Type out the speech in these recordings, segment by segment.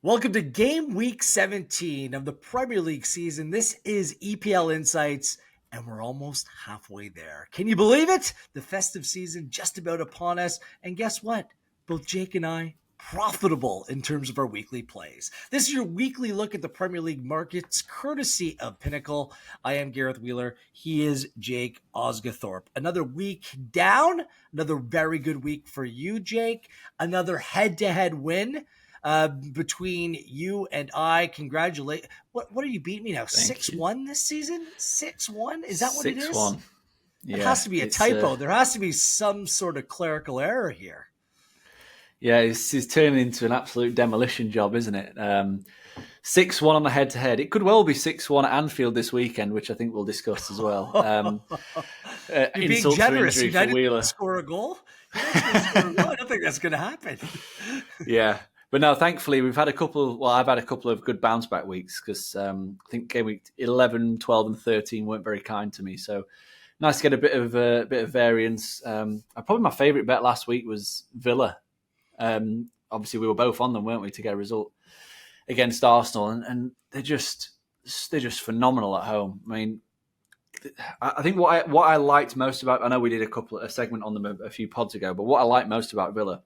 Welcome to Game Week 17 of the Premier League season. This is EPL Insights, and we're almost halfway there. Can you believe it? The festive season just about upon us. And guess what? Both Jake and I profitable in terms of our weekly plays. This is your weekly look at the Premier League markets, courtesy of Pinnacle. I am Gareth Wheeler. He is Jake Osgathorpe. Another week down, another very good week for you, Jake. Another head-to-head win between you and I. Congratulate. What are you beating me now? 6-1 this season? 6-1? Is that what it is? 6-1. Yeah, it has to be a typo. There has to be some sort of clerical error here. Yeah, it's turning into an absolute demolition job, isn't it? 6-1 on the head-to-head. It could well be 6-1 at Anfield this weekend, which I think we'll discuss as well. You're being generous. United didn't score a goal? I don't think that's going to happen. Yeah. But no, thankfully, I've had a couple of good bounce-back weeks because I think game week 11, 12 and 13 weren't very kind to me. So nice to get a bit of variance. Probably my favourite bet last week was Villa. Obviously, we were both on them, weren't we, to get a result against Arsenal. And they're just phenomenal at home. I mean, I think what I liked most about, I know we did a segment on them a few pods ago, but what I liked most about Villa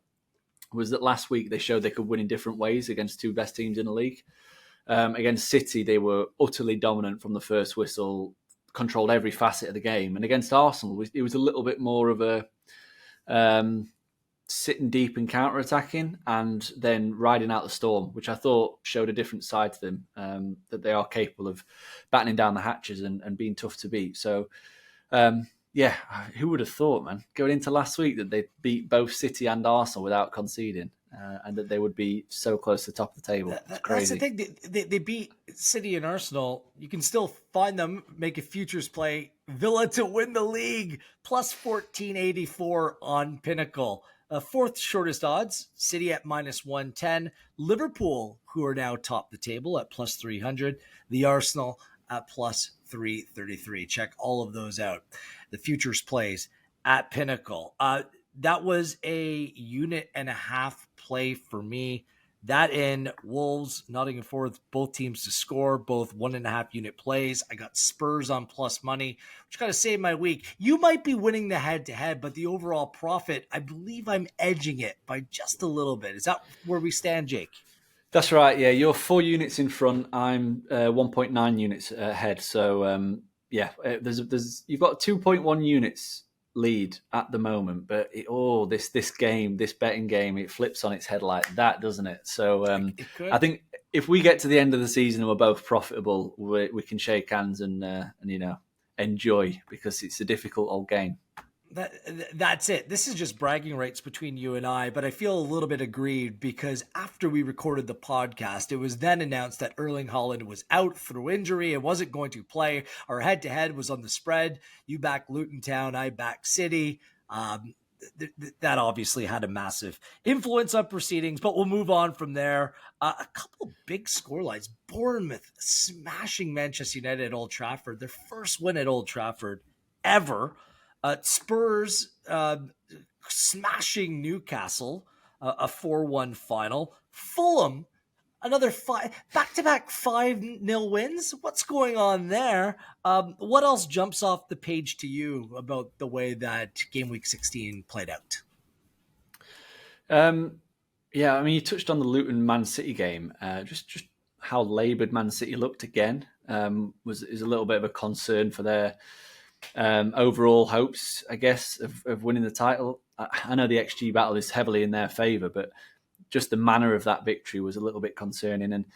was that last week they showed they could win in different ways against two best teams in the league. Against City, they were utterly dominant from the first whistle, controlled every facet of the game. And against Arsenal, it was a little bit more of a sitting deep and counter-attacking and then riding out the storm, which I thought showed a different side to them, that they are capable of battening down the hatches and being tough to beat. So, yeah, who would have thought, man, going into last week that they'd beat both City and Arsenal without conceding, and that they would be so close to the top of the table. It's crazy. That's the thing. They beat City and Arsenal. You can still find them, make a futures play. Villa to win the league, plus 1484 on Pinnacle. Fourth shortest odds, City at minus 110. Liverpool, who are now top the table at plus 300. The Arsenal at plus 333. Check all of those out. The futures plays at Pinnacle. That was a unit and a half play for me. That in Wolves, Nottingham Forest, both teams to score, both 1.5 unit plays. I got Spurs on plus money, which kind of saved my week. You might be winning the head-to-head, but the overall profit, I believe I'm edging it by just a little bit. Is that where we stand, Jake? That's right, yeah. You're 4 units in front. I'm 1.9 units ahead. So, yeah, you've got 2.1 units lead at the moment, but this game, this betting game, it flips on its head like that, doesn't it? So I think if we get to the end of the season and we're both profitable, we can shake hands and enjoy, because it's a difficult old game. That's it. This is just bragging rights between you and I, but I feel a little bit aggrieved because after we recorded the podcast, it was then announced that Erling Haaland was out through injury and wasn't going to play. Our head-to-head was on the spread. You back Luton Town, I back City. That obviously had a massive influence on proceedings, but we'll move on from there. A couple big scorelines. Bournemouth smashing Manchester United at Old Trafford. Their first win at Old Trafford ever. Spurs smashing Newcastle, a 4-1 final. Fulham, another back-to-back 5-0 wins. What's going on there? What else jumps off the page to you about the way that Game Week 16 played out? Yeah, I mean, you touched on the Luton Man City game. Just how laboured Man City looked again is a little bit of a concern for their overall hopes, I guess, of winning the title. I know the XG battle is heavily in their favour, but just the manner of that victory was a little bit concerning. And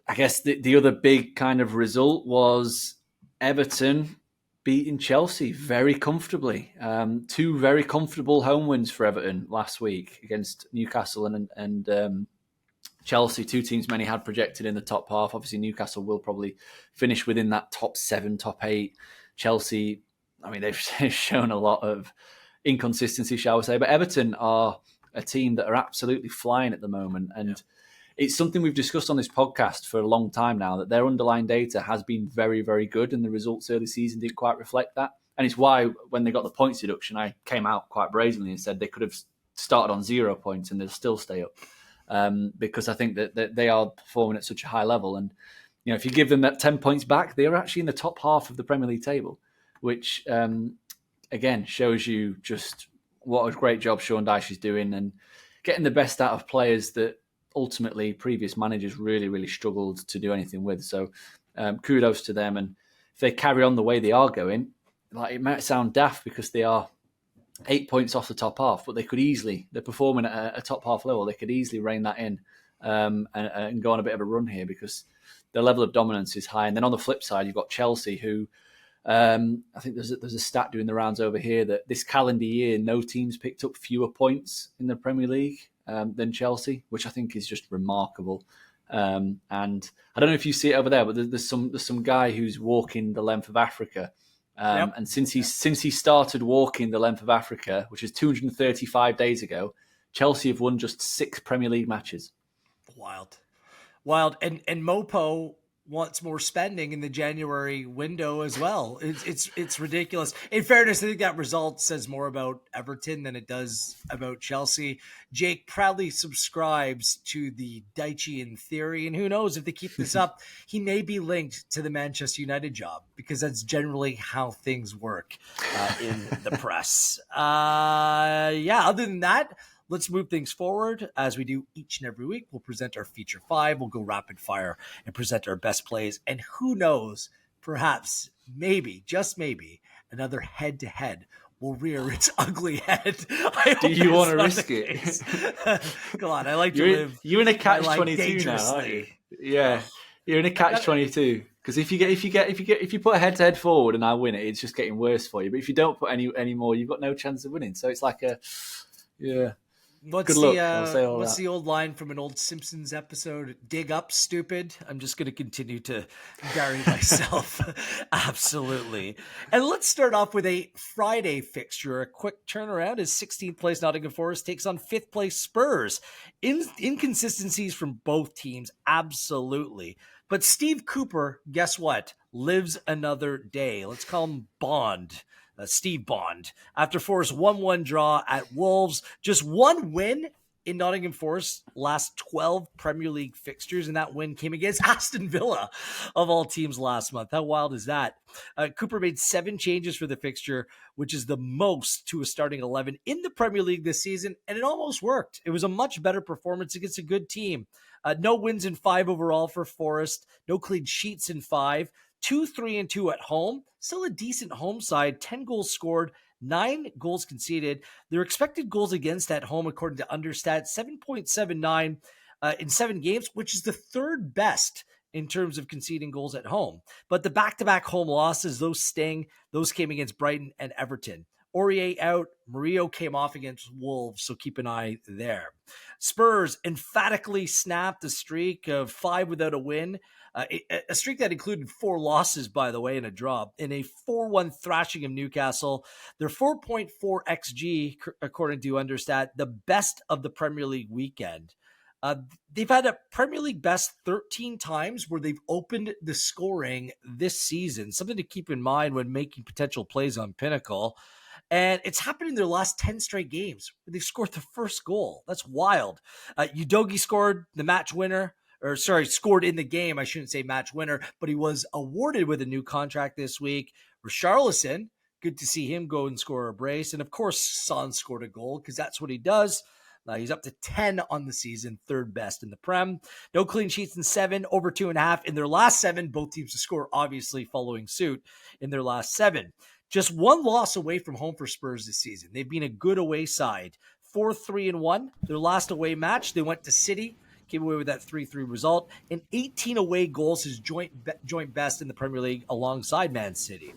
I guess the other big kind of result was Everton beating Chelsea very comfortably. 2 very comfortable home wins for Everton last week against Newcastle and Chelsea, 2 teams many had projected in the top half. Obviously, Newcastle will probably finish within that top 7, top 8. Chelsea, I mean, they've shown a lot of inconsistency, shall we say. But Everton are a team that are absolutely flying at the moment. And it's something we've discussed on this podcast for a long time now, that their underlying data has been very, very good. And the results early season didn't quite reflect that. And it's why when they got the points deduction, I came out quite brazenly and said they could have started on 0 points and they'll still stay up. because I think that they are performing at such a high level. And if you give them that 10 points back, they are actually in the top half of the Premier League table, which again shows you just what a great job Sean Dyche is doing and getting the best out of players that ultimately previous managers really, really struggled to do anything with. So kudos to them. And if they carry on the way they are going, like, it might sound daft because they are 8 points off the top half, but they're performing at a top half level. They could easily rein that in and go on a bit of a run here because the level of dominance is high. And then on the flip side, you've got Chelsea, who I think there's a stat doing the rounds over here that this calendar year, no teams picked up fewer points in the Premier League than Chelsea, which I think is just remarkable. And I don't know if you see it over there, but there's some guy who's walking the length of Africa. Yep. And since he started walking the length of Africa, which is 235 days ago, Chelsea have won just 6 Premier League matches. Wild. And Mopo wants more spending in the January window as well. It's ridiculous. In fairness, I think that result says more about Everton than it does about Chelsea. Jake proudly subscribes to the Dychean theory, and who knows, if they keep this up, he may be linked to the Manchester United job, because that's generally how things work in the press. Other than that, let's move things forward. As we do each and every week, we'll present our feature 5. We'll go rapid fire and present our best plays. And who knows, perhaps, maybe, just maybe, another head-to-head will rear its ugly head. Do you want to risk it? Come on, I like to live. You're in a catch-22 now, aren't you? Yeah, you're in a catch-22. Because if you put a head-to-head forward and I win it, it's just getting worse for you. But if you don't put any more, you've got no chance of winning. So it's like yeah. What's the old line from an old Simpsons episode? Dig up, stupid. I'm just going to continue to Gary myself. Absolutely. And let's start off with a Friday fixture. A quick turnaround as 16th place Nottingham Forest takes on 5th place Spurs. Inconsistencies from both teams, absolutely. But Steve Cooper, guess what? Lives another day. Let's call him Bond. Steve Bond. After Forest's 1-1 draw at Wolves, just one win in Nottingham Forest's last 12 Premier League fixtures, and that win came against Aston Villa, of all teams, last month. How wild is that? Cooper made 7 changes for the fixture, which is the most to a starting 11 in the Premier League this season, and it almost worked. It was a much better performance against a good team. No wins in 5 overall for Forest, no clean sheets in 5, 2-3-2 at home. Still a decent home side. 10 goals scored, 9 goals conceded. Their expected goals against at home, according to Understat, 7.79 in 7 games, which is the 3rd best in terms of conceding goals at home. But the back-to-back home losses, those sting. Those came against Brighton and Everton. Aurier out, Murillo came off against Wolves, so keep an eye there. Spurs emphatically snapped a streak of 5 without a win. A streak that included 4 losses, by the way, and a draw. In a 4-1 thrashing of Newcastle, their 4.4 XG, according to Understat, the best of the Premier League weekend. They've had a Premier League best 13 times where they've opened the scoring this season. Something to keep in mind when making potential plays on Pinnacle. And it's happened in their last 10 straight games where they've scored the first goal. That's wild. Udogie scored the match winner. Scored in the game. I shouldn't say match winner, but he was awarded with a new contract this week. Richarlison, good to see him go and score a brace. And of course, Son scored a goal because that's what he does. He's up to 10 on the season, 3rd best in the Prem. No clean sheets in 7, over 2.5 in their last 7. Both teams to score, obviously, following suit in their last 7. Just 1 loss away from home for Spurs this season. They've been a good away side. 4-3-1. Their last away match, they went to City. Came away with that 3-3 result, and 18 away goals, his joint best in the Premier League alongside Man City.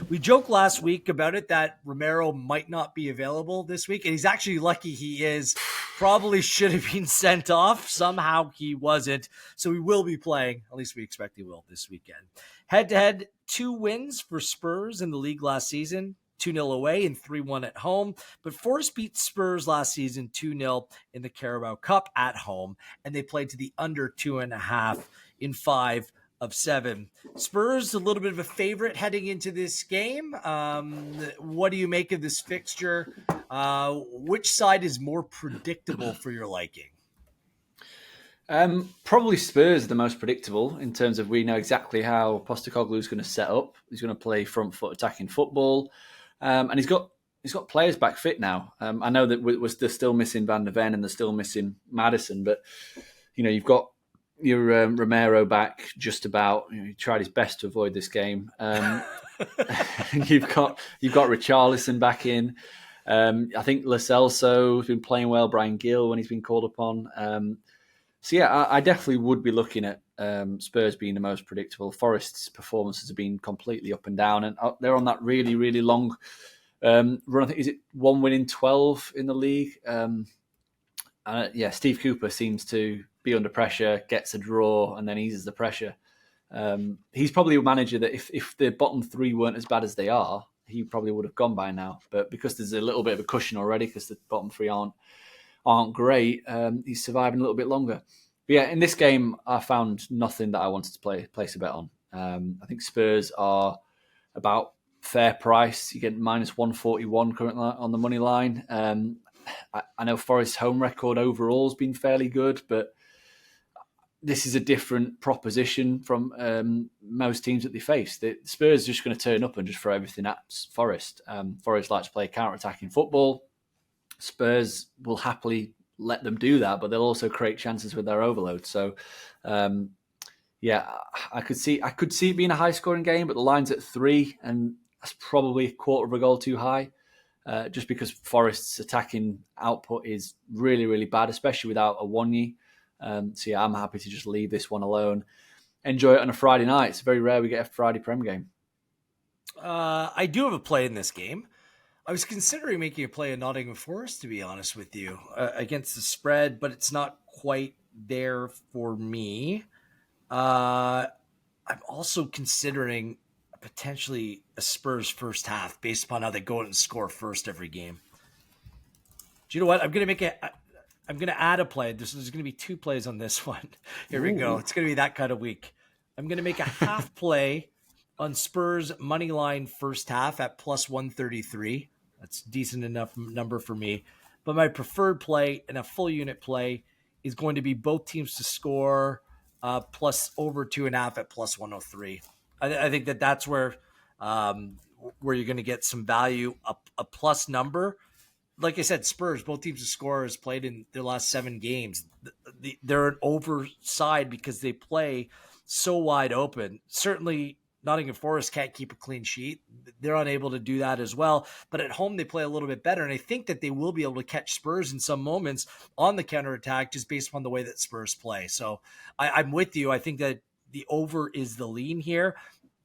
We joked last week about it that Romero might not be available this week, and he's actually lucky he is. Probably should have been sent off. Somehow he wasn't. So he will be playing, at least we expect he will this weekend. Head-to-head, 2 wins for Spurs in the league last season. 2-0 away and 3-1 at home. But Forest beat Spurs last season 2-0 in the Carabao Cup at home, and they played to the under 2.5 in 5 of 7. Spurs, a little bit of a favorite heading into this game. What do you make of this fixture? Which side is more predictable for your liking? Probably Spurs are the most predictable in terms of we know exactly how Postecoglou is going to set up. He's going to play front foot attacking football, and he's got players back fit now. I know that they're still missing Van der Ven and they're still missing Madison, but you've got your Romero back just about. He tried his best to avoid this game. You've got Richarlison back in. I think Lo Celso has been playing well. Brian Gill when he's been called upon. So yeah, I definitely would be looking at Spurs being the most predictable. Forest's performances have been completely up and down, and they're on that really, really long run. I think is it 1 win in 12 in the league. Steve Cooper seems to be under pressure, gets a draw, and then eases the pressure. He's probably a manager that if the bottom three weren't as bad as they are, he probably would have gone by now. But because there's a little bit of a cushion already, because the bottom three aren't great, he's surviving a little bit longer. But yeah, in this game, I found nothing that I wanted to place a bet on. I think Spurs are about fair price. You get minus 141 currently on the money line. I know Forest's home record overall has been fairly good, but this is a different proposition from most teams that they face. The Spurs are just going to turn up and just throw everything at Forest. Forest likes to play counter-attacking football. Spurs will happily let them do that, but they'll also create chances with their overload. So, I could see it being a high-scoring game, but the line's at 3, and that's probably a quarter of a goal too high, just because Forest's attacking output is really, really bad, especially without a Wonyi. I'm happy to just leave this one alone. Enjoy it on a Friday night. It's very rare we get a Friday Prem game. I do have a play in this game. I was considering making a play in Nottingham Forest, to be honest with you, against the spread, but it's not quite there for me. I'm also considering potentially a Spurs first half based upon how they go out and score first every game. Do you know what? I'm going to add a play. There's going to be 2 plays on this one. Here we go. It's going to be that kind of week. I'm going to make a half play on Spurs money line first half at plus 133. That's a decent enough number for me. But my preferred play and a full unit play is going to be both teams to score plus over 2.5 at plus 103. I think that's where you're going to get some value, a plus number. Like I said, Spurs, both teams to score has played in their last 7 games. They're an overside because they play so wide open. Certainly, Nottingham Forest can't keep a clean sheet. They're unable to do that as well. But at home, they play a little bit better. And I think that they will be able to catch Spurs in some moments on the counterattack just based upon the way that Spurs play. So I'm with you. I think that the over is the lean here.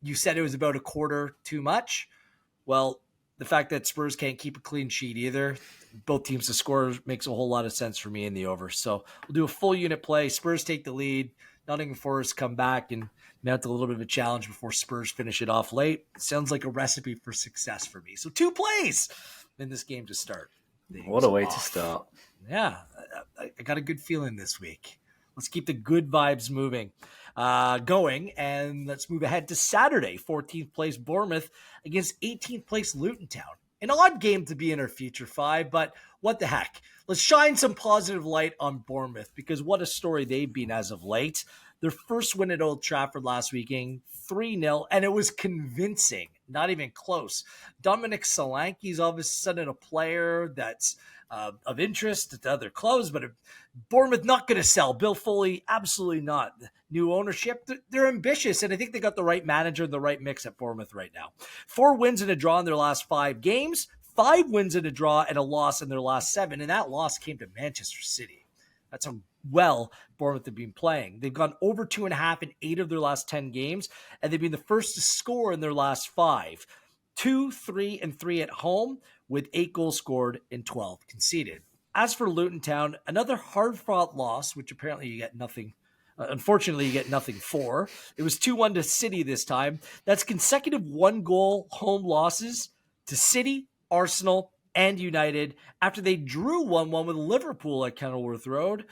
You said it was about a quarter too much. Well, the fact that Spurs can't keep a clean sheet either, both teams to score, makes a whole lot of sense for me in the over. So we'll do a full unit play. Spurs take the lead. Nottingham Forest come back and mount a little bit of a challenge before Spurs finish it off late. Sounds like a recipe for success for me. So 2 plays in this game to start. What a way to start. Yeah, I got a good feeling this week. Let's keep the good vibes going, and let's move ahead to Saturday. 14th place Bournemouth against 18th place Luton Town. An odd game to be in our feature 5, but what the heck? Let's shine some positive light on Bournemouth, because what a story they've been as of late. Their first win at Old Trafford last weekend, 3-0, and it was convincing, not even close. Dominic Solanke's all of a sudden a player that's of interest to other clubs, but Bournemouth not going to sell. Bill Foley, absolutely not. New ownership, they're ambitious, and I think they got the right manager and the right mix at Bournemouth right now. 4 wins and a draw in their last 5 games, 5 wins and a draw and a loss in their last 7, and that loss came to Manchester City. That's how well Bournemouth have been playing. They've gone over 2.5 in 8 of their last 10 games, and they've been the first to score in their last 5. 2, 3, and 3 at home, with 8 goals scored and 12 conceded. As for Luton Town, another hard-fought loss, which apparently you get nothing. Unfortunately, you get nothing for. It was 2-1 to City this time. That's consecutive 1-goal home losses to City, Arsenal, and United after they drew 1-1 with Liverpool at Kenilworth Road.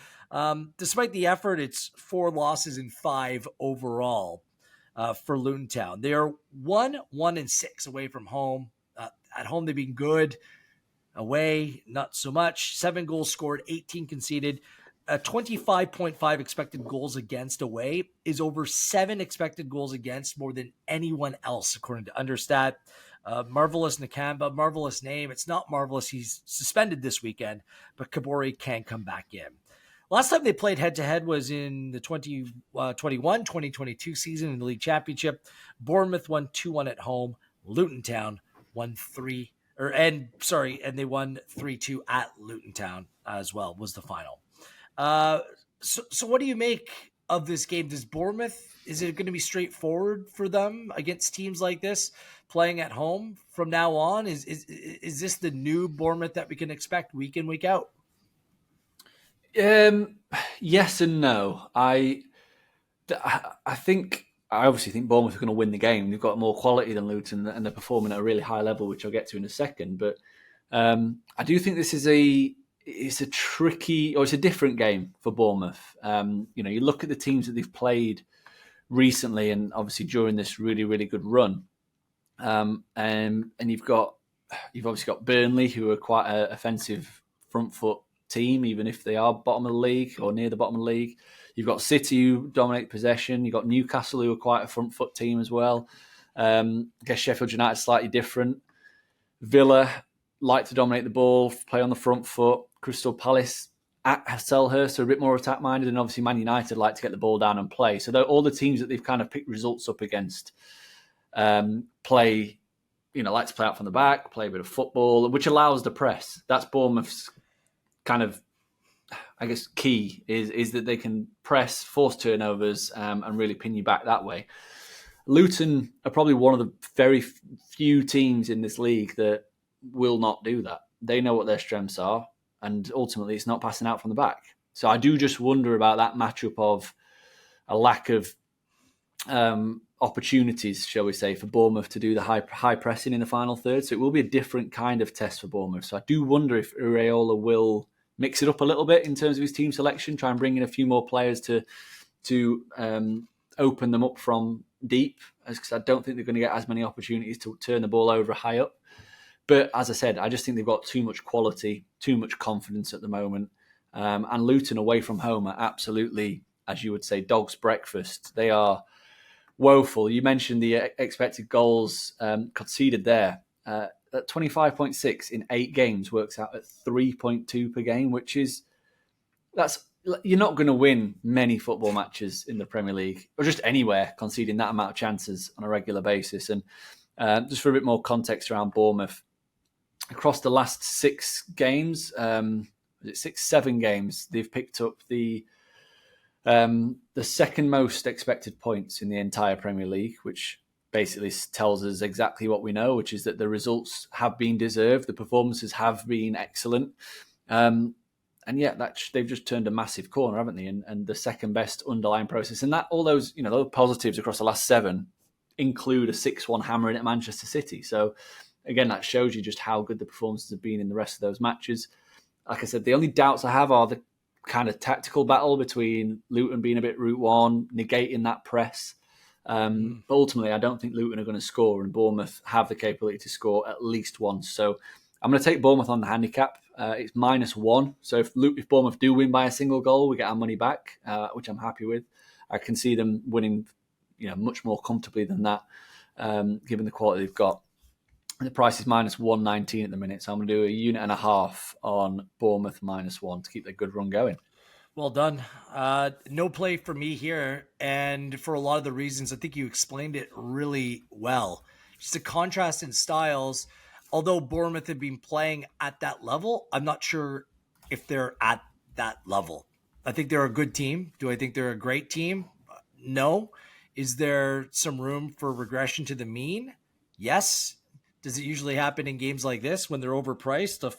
Despite the effort, it's 4 losses and 5 overall for Luton Town. They are 1-1-6 away from home. At home, they've been good. Away, not so much. 7 goals scored, 18 conceded. 25.5 expected goals against away is over 7 expected goals against more than anyone else, according to Understat. Marvelous Nakamba, marvelous name. It's not marvelous he's suspended this weekend, but Kabori can come back in. Last time they played head-to-head was in the 2021-2022 season in the league championship. Bournemouth won 2-1 at home. Luton Town won and they won 3-2 at Luton Town as well, was the final. So what do you make of this game? Does Bournemouth, is it going to be straightforward for them against teams like this playing at home from now on? Is this the new Bournemouth that we can expect week in, week out? Yes and no. I obviously think Bournemouth are going to win the game. They've got more quality than Luton and they're performing at a really high level, which I'll get to in a second. But I do think this is it's a different game for Bournemouth. You look at the teams that they've played recently, and obviously during this really, really good run, and you've obviously got Burnley, who are quite an offensive front foot team, even if they are bottom of the league or near the bottom of the league. You've got City, who dominate possession. You've got Newcastle, who are quite a front foot team as well. I guess Sheffield United slightly different. Villa like to dominate the ball, play on the front foot. Crystal Palace at Selhurst are a bit more attack minded, and obviously Man United like to get the ball down and play. So all the teams that they've kind of picked results up against play, like to play out from the back, play a bit of football, which allows the press. That's Bournemouth's kind of, I guess, key is that they can press, force turnovers, and really pin you back that way. Luton are probably one of the very few teams in this league that will not do that. They know what their strengths are, and ultimately it's not passing out from the back. So I do just wonder about that matchup of a lack of opportunities, shall we say, for Bournemouth to do the high pressing in the final third. So it will be a different kind of test for Bournemouth. So I do wonder if Iraola will mix it up a little bit in terms of his team selection, try and bring in a few more players to open them up from deep, because I don't think they're going to get as many opportunities to turn the ball over high up. But as I said, I just think they've got too much quality, too much confidence at the moment. And Luton away from home are absolutely, as you would say, dog's breakfast. They are woeful. You mentioned the expected goals conceded there. At 25.6 in 8 games works out at 3.2 per game, you're not going to win many football matches in the Premier League or just anywhere conceding that amount of chances on a regular basis. And just for a bit more context around Bournemouth, across the last 6 games, 7 games, they've picked up the second most expected points in the entire Premier League, which basically tells us exactly what we know, which is that the results have been deserved, the performances have been excellent, and yet they've just turned a massive corner, haven't they? And the second best underlying process, and that all those those positives across the last 7 include a 6-1 hammering at Manchester City. So again, that shows you just how good the performances have been in the rest of those matches. Like I said, the only doubts I have are the kind of tactical battle between Luton being a bit route one, negating that press. But ultimately, I don't think Luton are going to score, and Bournemouth have the capability to score at least once. So I'm going to take Bournemouth on the handicap. It's -1. So if Bournemouth do win by a single goal, we get our money back, which I'm happy with. I can see them winning much more comfortably than that, given the quality they've got. The price is -119 at the minute, so I'm going to do a unit and a half on Bournemouth -1 to keep their good run going. Well done. No play for me here, and for a lot of the reasons, I think you explained it really well. Just a contrast in styles. Although Bournemouth have been playing at that level, I'm not sure if they're at that level. I think they're a good team. Do I think they're a great team? No. Is there some room for regression to the mean? Yes. Does it usually happen in games like this when they're overpriced, a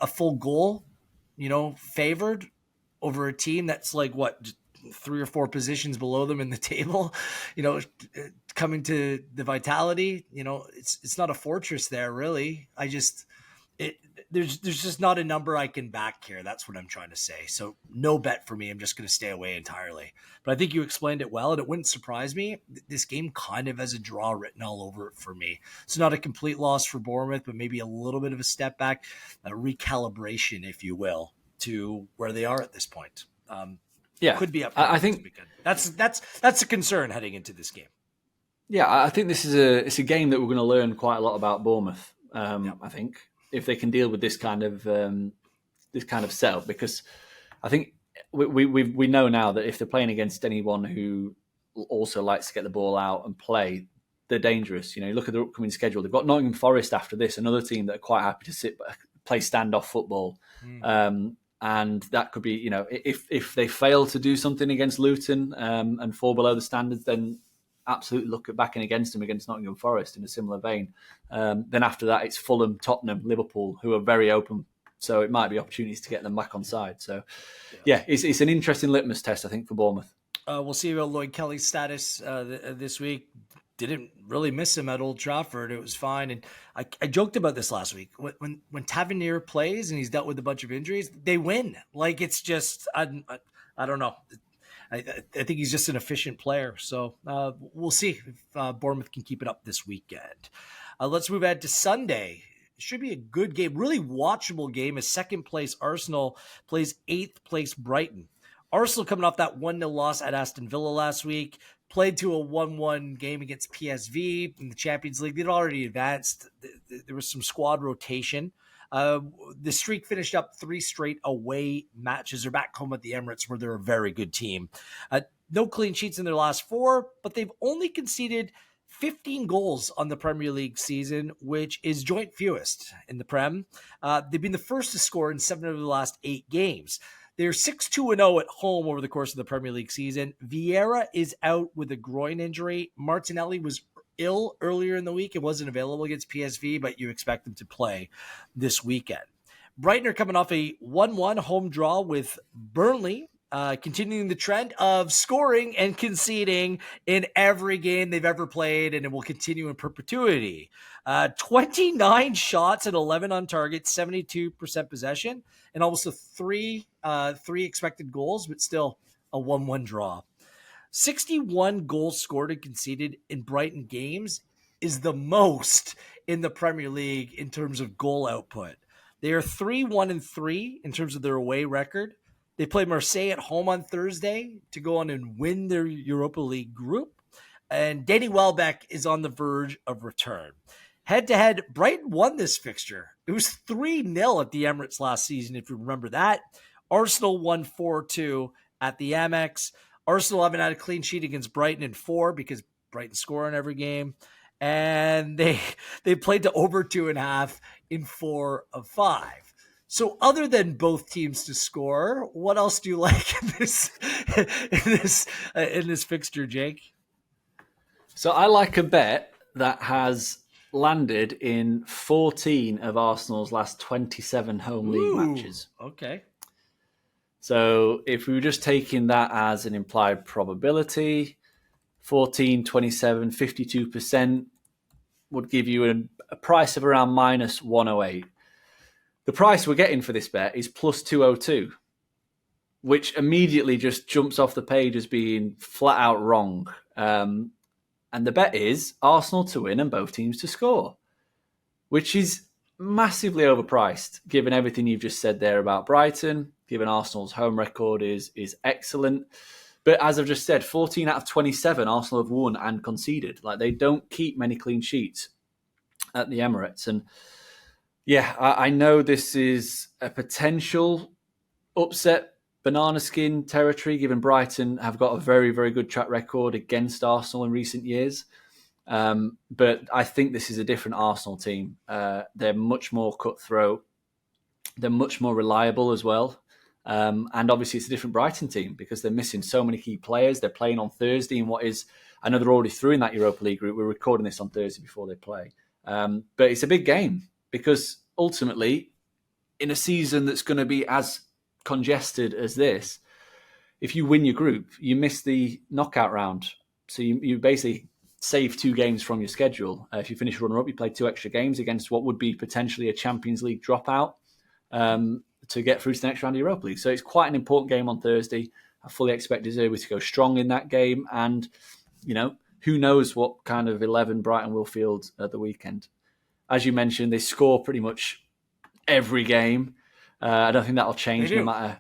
full goal, favored over a team that's like 3 or 4 positions below them in the table, coming to the vitality, it's not a fortress there really. There's just not a number I can back here. That's what I'm trying to say. So no bet for me. I'm just going to stay away entirely. But I think you explained it well, and it wouldn't surprise me. This game kind of has a draw written all over it for me. So not a complete loss for Bournemouth, but maybe a little bit of a step back, a recalibration, if you will, to where they are at this point. Could be up. I think that's a concern heading into this game. Yeah, I think it's a game that we're going to learn quite a lot about Bournemouth. I think if they can deal with this kind of setup, because I think we know now that if they're playing against anyone who also likes to get the ball out and play, they're dangerous. You know, you look at the upcoming schedule. They've got Nottingham Forest after this, another team that are quite happy to play standoff football. And that could be, you know, if they fail to do something against Luton and fall below the standards, then absolutely look at backing against them against Nottingham Forest in a similar vein. Then after that, it's Fulham, Tottenham, Liverpool, who are very open. So it might be opportunities to get them back on side. So, it's an interesting litmus test, I think, for Bournemouth. We'll see about Lloyd Kelly's status this week. Didn't really miss him at Old Trafford. It was fine. And I joked about this last week. When Tavernier plays and he's dealt with a bunch of injuries, they win. Like, it's just, I don't know. I think he's just an efficient player. So we'll see if Bournemouth can keep it up this weekend. Let's move ahead to Sunday. It should be a good game, really watchable game as second place Arsenal plays 8th place Brighton. Arsenal coming off that 1-0 loss at Aston Villa last week, played to a 1-1 game against PSV in the Champions League. They'd already advanced. There was some squad rotation. The streak finished up 3 straight away matches. They're back home at the Emirates, where they're a very good team. No clean sheets in their last 4, but they've only conceded 15 goals on the Premier League season, which is joint fewest in the Prem. They've been the first to score in 7 of the last 8 games. They're 6-2-0 at home over the course of the Premier League season. Vieira is out with a groin injury. Martinelli was ill earlier in the week and wasn't available against PSV, but you expect them to play this weekend. Brighton are coming off a 1-1 home draw with Burnley, continuing the trend of scoring and conceding in every game they've ever played, and it will continue in perpetuity. 29 shots and 11 on target, 72% possession, and almost a three expected goals, but still a 1-1 draw. 61 goals scored and conceded in Brighton games is the most in the Premier League in terms of goal output. They are 3-1-3 in terms of their away record. They play Marseille at home on Thursday to go on and win their Europa League group. And Danny Welbeck is on the verge of return. Head-to-head, Brighton won this fixture. It was 3-0 at the Emirates last season, if you remember that. Arsenal won 4-2 at the Amex. Arsenal haven't had a clean sheet against Brighton in 4 because Brighton score in every game. And they played to over 2.5 in 4 of 5. So other than both teams to score, what else do you like in this fixture, Jake? So I like a bet that has landed in 14 of Arsenal's last 27 home league matches. Okay. So if we were just taking that as an implied probability, 14, 27, 52% would give you a price of around minus 108. The price we're getting for this bet is plus 202, which immediately just jumps off the page as being flat out wrong. And the bet is Arsenal to win and both teams to score, which is massively overpriced, given everything you've just said there about Brighton, given Arsenal's home record is excellent. But as I've just said, 14 out of 27 Arsenal have won and conceded. Like, they don't keep many clean sheets at the Emirates. And yeah, I know this is a potential upset banana skin territory, given Brighton have got a very, very good track record against Arsenal in recent years. But I think this is a different Arsenal team. They're much more cutthroat. They're much more reliable as well. And obviously it's a different Brighton team because they're missing so many key players. They're playing on Thursday in what is, I know they're already through in that Europa League group. We're recording this on Thursday before they play. But it's a big game because ultimately in a season that's going to be as congested as this, if you win your group, you miss the knockout round. So you basically save 2 games from your schedule. If you finish runner-up, you play 2 extra games against what would be potentially a Champions League dropout to get through to the next round of Europa League. So it's quite an important game on Thursday. I fully expect De Zerbi to go strong in that game. And, you know, who knows what kind of 11 Brighton will field at the weekend. As you mentioned, they score pretty much every game. I don't think that'll change They no do. matter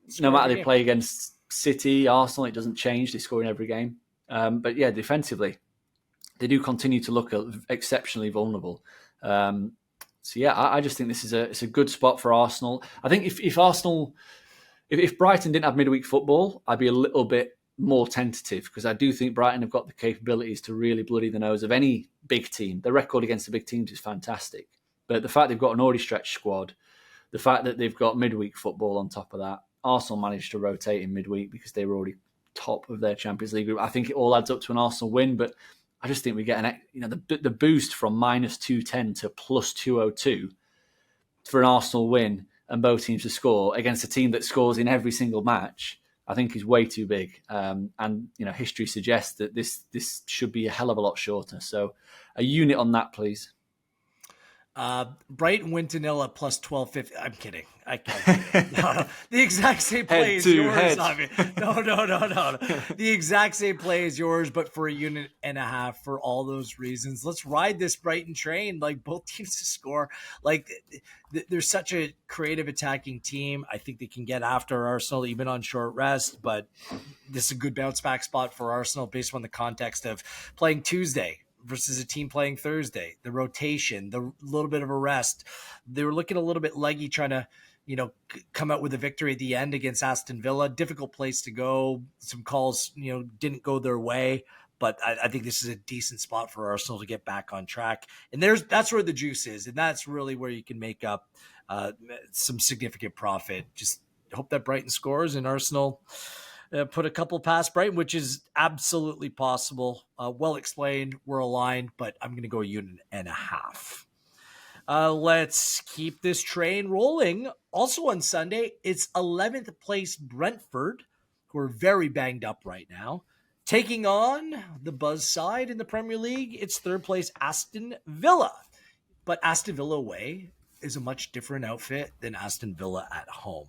Score every they game. play against City, Arsenal. It doesn't change. They score in every game. But yeah, defensively, they do continue to look exceptionally vulnerable. So yeah, I just think it's a good spot for Arsenal. I think if Arsenal, if Brighton didn't have midweek football, I'd be a little bit more tentative because I do think Brighton have got the capabilities to really bloody the nose of any big team. The record against the big teams is fantastic, but the fact they've got an already stretched squad, the fact that they've got midweek football on top of that, Arsenal managed to rotate in midweek because they were already top of their Champions League group. I think it all adds up to an Arsenal win, but I just think we get the boost from minus 210 to plus 202 for an Arsenal win and both teams to score against a team that scores in every single match. I think is way too big, and history suggests that this should be a hell of a lot shorter. So, a unit on that, please. Brighton win to nil at plus 1250. I'm kidding. I can't. No. The exact same play as yours. No. The exact same play as yours, but for a unit and a half for all those reasons. Let's ride this Brighton train. Like both teams to score. Like they're such a creative attacking team. I think they can get after Arsenal even on short rest, but this is a good bounce back spot for Arsenal based on the context of playing Tuesday versus a team playing Thursday, the rotation, the little bit of a rest. They were looking a little bit leggy trying to, come out with a victory at the end against Aston Villa. Difficult place to go. Some calls, didn't go their way, but I think this is a decent spot for Arsenal to get back on track. And that's where the juice is. And that's really where you can make up some significant profit. Just hope that Brighton scores and Arsenal put a couple past Brighton, which is absolutely possible. Well explained. We're aligned, but I'm going to go a unit and a half. Let's keep this train rolling. Also on Sunday, it's 11th place Brentford, who are very banged up right now, taking on the buzz side in the Premier League. It's third place Aston Villa. But Aston Villa away is a much different outfit than Aston Villa at home.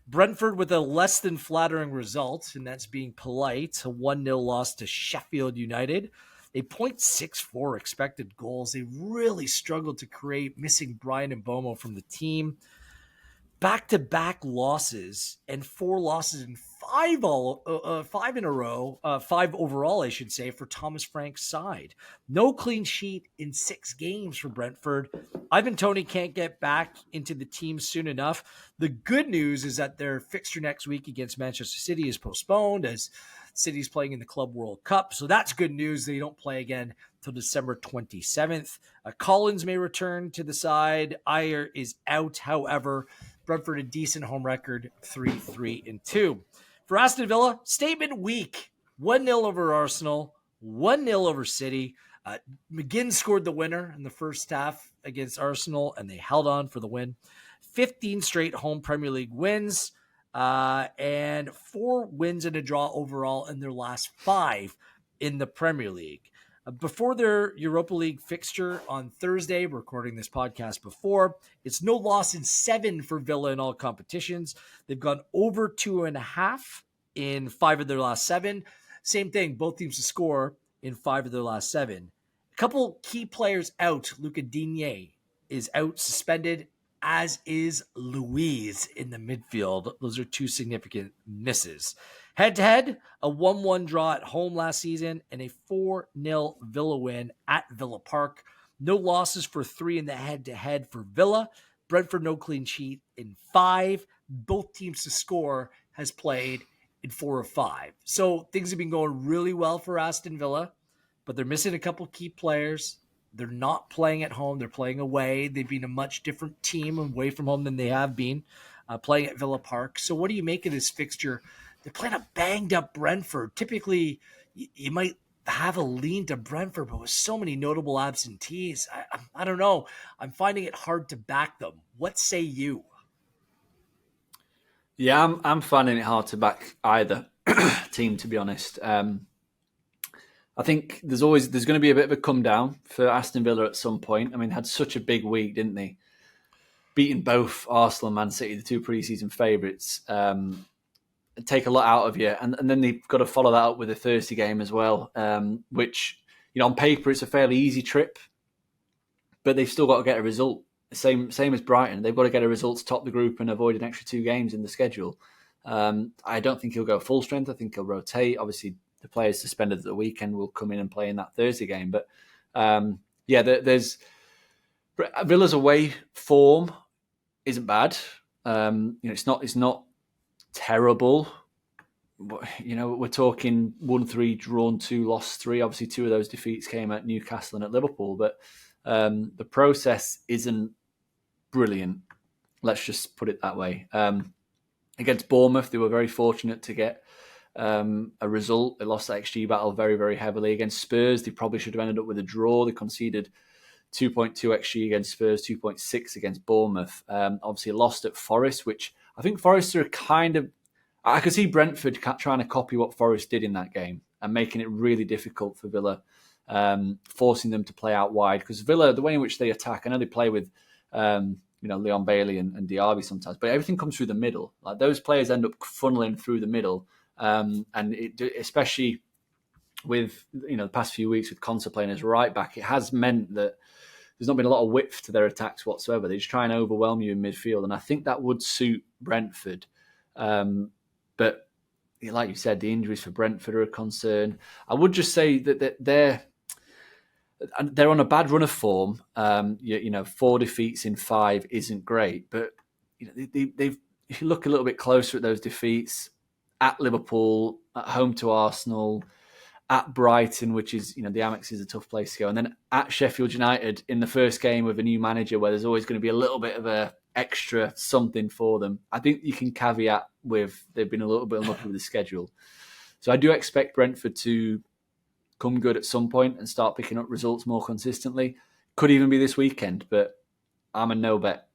Brentford with a less than flattering result, and that's being polite, a 1-0 loss to Sheffield United. A 0.64 expected goals. They really struggled to create, missing Brian and Bomo from the team. Back-to-back losses and 4 losses in 5 in a row, 5 overall, I should say, for Thomas Frank's side. No clean sheet in 6 games for Brentford. Ivan Toney can't get back into the team soon enough. The good news is that their fixture next week against Manchester City is postponed as City's playing in the Club World Cup. So that's good news. They don't play again until December 27th. Collins may return to the side. Ayer is out, however. Brentford a decent home record, 3-3-2. For Aston Villa, statement week. 1-0 over Arsenal, 1-0 over City. McGinn scored the winner in the first half against Arsenal, and they held on for the win. 15 straight home Premier League wins, and 4 wins and a draw overall in their last 5 in the Premier League. Before their Europa League fixture on Thursday, recording this podcast before, it's no loss in 7 for Villa in all competitions. They've gone over 2.5 in 5 of their last 7. Same thing, both teams to score in 5 of their last 7. A couple key players out. Luca Digne is out, suspended, as is Luiz in the midfield. Those are 2 significant misses. Head-to-head, a 1-1 draw at home last season and a 4-0 Villa win at Villa Park. No losses for 3 in the head-to-head for Villa. Brentford no clean sheet in 5. Both teams to score has played in 4 of 5. So things have been going really well for Aston Villa, but they're missing a couple key players. They're not playing at home. They're playing away. They've been a much different team away from home than they have been playing at Villa Park. So what do you make of this fixture? They're playing a banged-up Brentford. Typically, you might have a lean to Brentford, but with so many notable absentees, I don't know. I'm finding it hard to back them. What say you? Yeah, I'm finding it hard to back either team, to be honest. I think there's going to be a bit of a come down for Aston Villa at some point. I mean, had such a big week, didn't they? Beating both Arsenal and Man City, the 2 preseason favourites. Take a lot out of you, and then they've got to follow that up with a Thursday game as well, which on paper it's a fairly easy trip, but they've still got to get a result same as Brighton. They've got to get a result to top the group and avoid an extra 2 games in the schedule. I don't think he'll go full strength. I think he'll rotate. Obviously, the players suspended at the weekend will come in and play in that Thursday game. But there's Villa's away form isn't bad. It's not terrible. But, we're talking 1-3 drawn 2, lost 3. Obviously, 2 of those defeats came at Newcastle and at Liverpool. But the process isn't brilliant. Let's just put it that way. Against Bournemouth, they were very fortunate to get a result. They lost that XG battle very, very heavily. Against Spurs, they probably should have ended up with a draw. They conceded 2.2 XG against Spurs, 2.6 against Bournemouth. Obviously lost at Forest, which I think Forest are kind of... I could see Brentford trying to copy what Forest did in that game and making it really difficult for Villa, forcing them to play out wide. Because Villa, the way in which they attack, I know they play with Leon Bailey and Diaby sometimes, but everything comes through the middle. Like those players end up funneling through the middle, and especially with the past few weeks with Conte playing as right back, it has meant that there's not been a lot of width to their attacks whatsoever. They just try and overwhelm you in midfield, and I think that would suit Brentford. But like you said, the injuries for Brentford are a concern. I would just say that they're on a bad run of form. 4 defeats in 5 isn't great, but they've. If you look a little bit closer at those defeats, at Liverpool, at home to Arsenal, at Brighton, which is the Amex is a tough place to go, and then at Sheffield United in the first game with a new manager, where there's always going to be a little bit of a extra something for them. I think you can caveat with they've been a little bit unlucky with the schedule. So I do expect Brentford to come good at some point and start picking up results more consistently. Could even be this weekend, but I'm a no bet,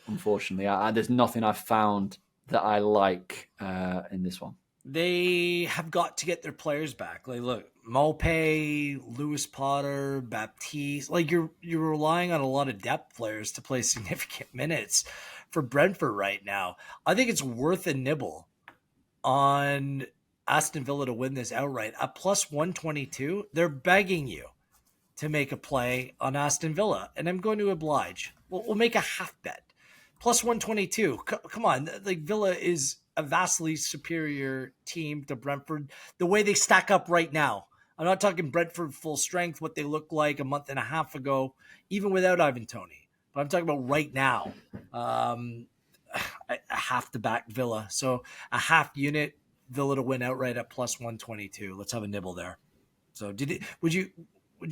unfortunately. There's nothing I've found that I like in this one. They have got to get their players back. Like, look, Maupay, Lewis Potter, Baptiste. Like, you're relying on a lot of depth players to play significant minutes for Brentford right now. I think it's worth a nibble on Aston Villa to win this outright. At plus 122, they're begging you to make a play on Aston Villa, and I'm going to oblige. We'll make a half bet. Plus 122. Come on. Like, Villa is a vastly superior team to Brentford. The way they stack up right now. I'm not talking Brentford full strength, what they looked like a month and a half ago, even without Ivan Toney. But I'm talking about right now. I have to back Villa. So a half unit, Villa to win outright at plus 122. Let's have a nibble there. So would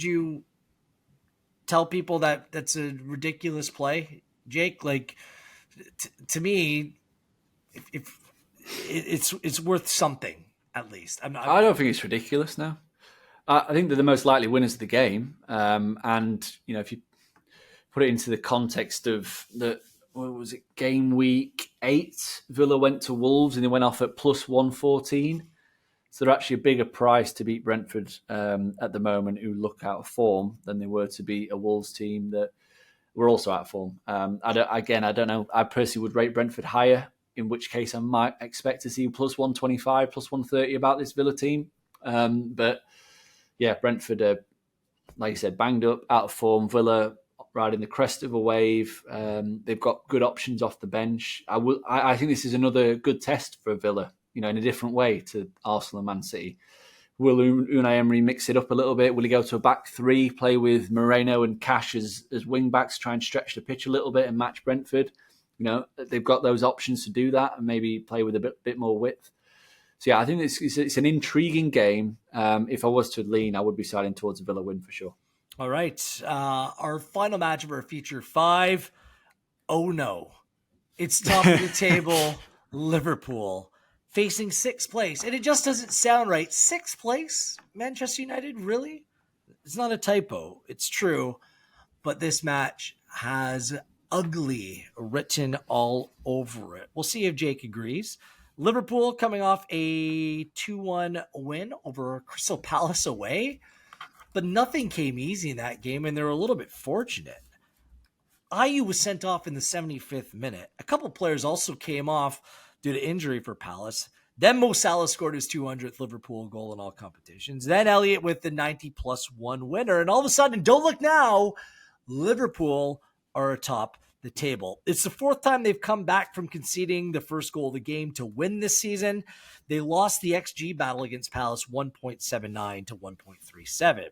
you tell people that that's a ridiculous play, Jake? Like, to me, if it's worth something at least. I don't think it's ridiculous now. I think they're the most likely winners of the game, and if you put it into the context of what was it, game week 8, Villa went to Wolves and they went off at plus 114. So they're actually a bigger price to beat Brentford at the moment, who look out of form, than they were to beat a Wolves team that were also out of form. I don't know. I personally would rate Brentford higher, in which case I might expect to see plus 125, plus 130 about this Villa team. But yeah, Brentford are, like you said, banged up, out of form. Villa riding the crest of a wave. They've got good options off the bench. I think this is another good test for Villa, in a different way to Arsenal and Man City. Will Unai Emery mix it up a little bit? Will he go to a back 3, play with Moreno and Cash as wing backs, try and stretch the pitch a little bit and match Brentford? They've got those options to do that and maybe play with a bit more width. So yeah, I think it's an intriguing game. If I was to lean, I would be siding towards a Villa win for sure. All right. Our final match of our feature 5. Oh no. It's top of the table, Liverpool, facing 6th place. And it just doesn't sound right. 6th place? Manchester United? Really? It's not a typo. It's true. But this match has ugly written all over it. We'll see if Jake agrees. Liverpool coming off a 2-1 win over Crystal Palace away. But nothing came easy in that game, and they were a little bit fortunate. Ayew was sent off in the 75th minute. A couple players also came off due to injury for Palace. Then Mo Salah scored his 200th Liverpool goal in all competitions. Then Elliott with the 90+1 winner. And all of a sudden, don't look now, Liverpool are atop the table. It's the fourth time they've come back from conceding the first goal of the game to win this season. They lost the XG battle against Palace 1.79 to 1.37.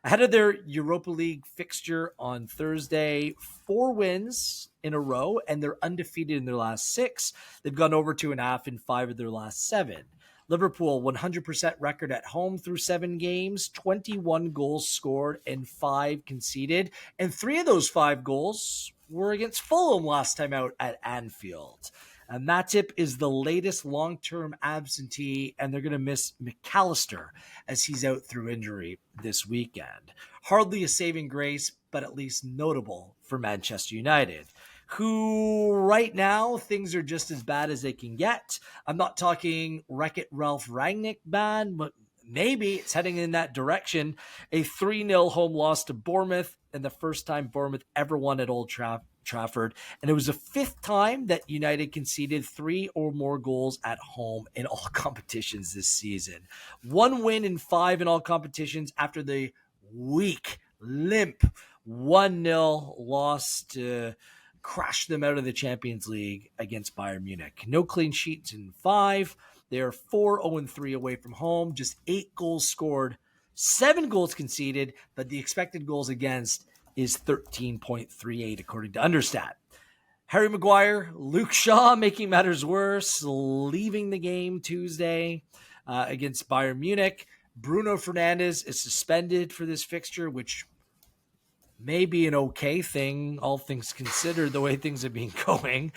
Ahead of their Europa League fixture on Thursday, 4 wins in a row, and they're undefeated in their last 6. They've gone over 2.5 in 5 of their last 7. Liverpool, 100% record at home through 7 games, 21 goals scored and 5 conceded. And 3 of those 5 goals were against Fulham last time out at Anfield. And Matip is the latest long-term absentee, and they're going to miss McAllister as he's out through injury this weekend. Hardly a saving grace, but at least notable for Manchester United, who right now things are just as bad as they can get. I'm not talking Wreck-It Ralph Rangnick bad, but maybe it's heading in that direction. A 3-0 home loss to Bournemouth, and the first time Bournemouth ever won at Old Trafford. And it was the 5th time that United conceded 3 or more goals at home in all competitions this season. 1 win in 5 in all competitions after the weak, limp 1-0 loss to crash them out of the Champions League against Bayern Munich. No clean sheets in 5. They are 4-0-3 away from home, just 8 goals scored, 7 goals conceded, but the expected goals against is 13.38 according to Understat. Harry Maguire, Luke Shaw making matters worse, leaving the game Tuesday against Bayern Munich. Bruno Fernandes is suspended for this fixture, which may be an okay thing, all things considered, the way things have been going.